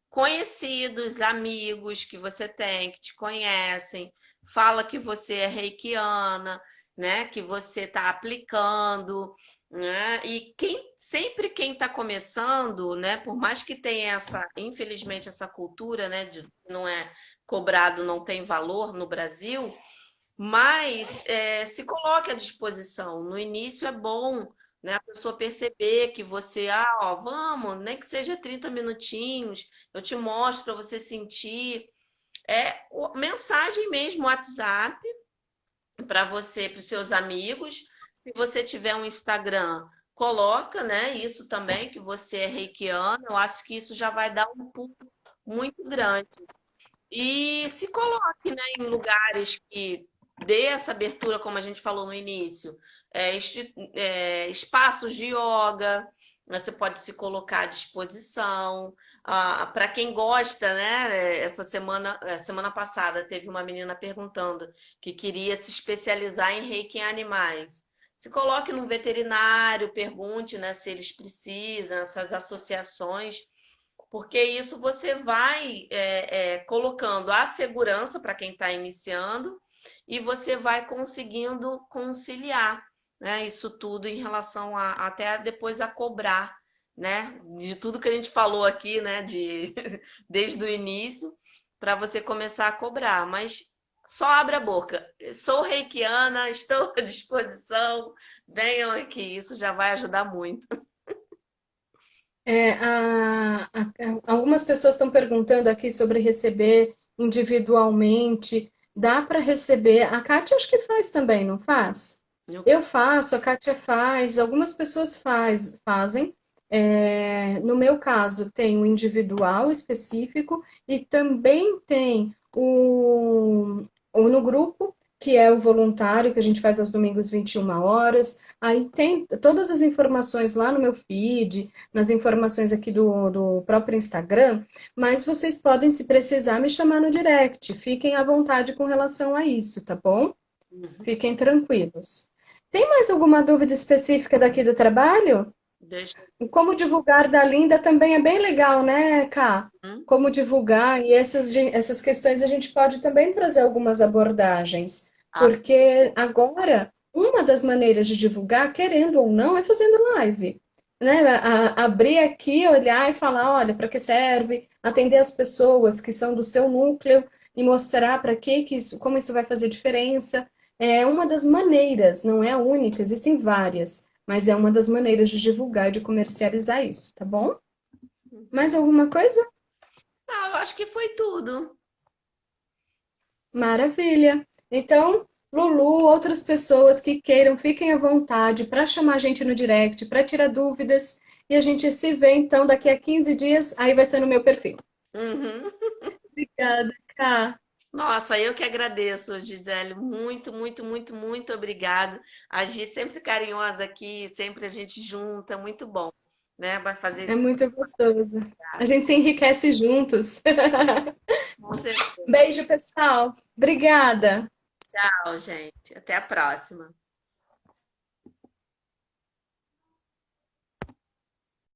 S1: conhecidos, amigos que você tem, que te conhecem, fala que você é reikiana, né? Que você está aplicando, né? E sempre quem está começando, né? Por mais que tenha infelizmente, essa cultura, né? De não é cobrado, não tem valor no Brasil, mas se coloque à disposição. No início é bom, né, a pessoa perceber que você, ó, vamos, nem que seja 30 minutinhos, eu te mostro para você sentir. Mensagem mesmo, WhatsApp, para você, para os seus amigos. Se você tiver um Instagram, coloca, né? Isso também, que você é reikiano. Eu acho que isso já vai dar um pulo muito grande. E se coloque, né, em lugares que dê essa abertura, como a gente falou no início, espaços de yoga, né, você pode se colocar à disposição. Para quem gosta, né? Essa semana passada, teve uma menina perguntando que queria se especializar em reiki em animais. Se coloque num veterinário, pergunte, né, se eles precisam, essas associações, porque isso você vai colocando a segurança para quem está iniciando e você vai conseguindo conciliar, né, isso tudo em relação até depois a cobrar, né, de tudo que a gente falou aqui, né, desde o início, para você começar a cobrar. Mas só abre a boca. Sou reikiana, estou à disposição, venham aqui, isso já vai ajudar muito.
S2: É, algumas pessoas estão perguntando aqui sobre receber individualmente. Dá para receber? A Kátia acho que faz também, não faz? Eu faço, a Kátia faz, algumas pessoas fazem. É, no meu caso, tem o individual específico e também tem o no grupo, que é o voluntário, que a gente faz aos domingos 21 horas. Aí tem todas as informações lá no meu feed, nas informações aqui do próprio Instagram, mas vocês podem, se precisar, me chamar no direct. Fiquem à vontade com relação a isso, tá bom?
S1: Uhum.
S2: Fiquem tranquilos. Tem mais alguma dúvida específica daqui do trabalho?
S1: Deixa.
S2: Como divulgar da Linda também é bem legal, né, Ká?
S1: Uhum.
S2: Como divulgar, e essas questões a gente pode também trazer algumas abordagens,
S1: Ah,
S2: porque agora uma das maneiras de divulgar, querendo ou não, é fazendo live, né? Abrir aqui, olhar e falar, olha, para que serve, atender as pessoas que são do seu núcleo e mostrar para que isso, como isso vai fazer diferença. É uma das maneiras, não é a única, existem várias, mas é uma das maneiras de divulgar e de comercializar isso, tá bom? Mais alguma coisa?
S1: eu acho que foi tudo.
S2: Maravilha! Então, Lulu, outras pessoas que queiram, fiquem à vontade para chamar a gente no direct, para tirar dúvidas, e a gente se vê então daqui a 15 dias, aí vai ser no meu perfil.
S1: Uhum.
S2: Obrigada, Ká.
S1: Nossa, eu que agradeço, Gisele. Muito, muito, muito, muito obrigado. A Gi sempre carinhosa aqui, sempre a gente junta, muito bom, né? Vai fazer
S2: É
S1: isso.
S2: muito gostoso. A gente se enriquece juntos.
S1: Com certeza.
S2: Beijo, pessoal. Obrigada.
S1: Tchau, gente. Até a próxima.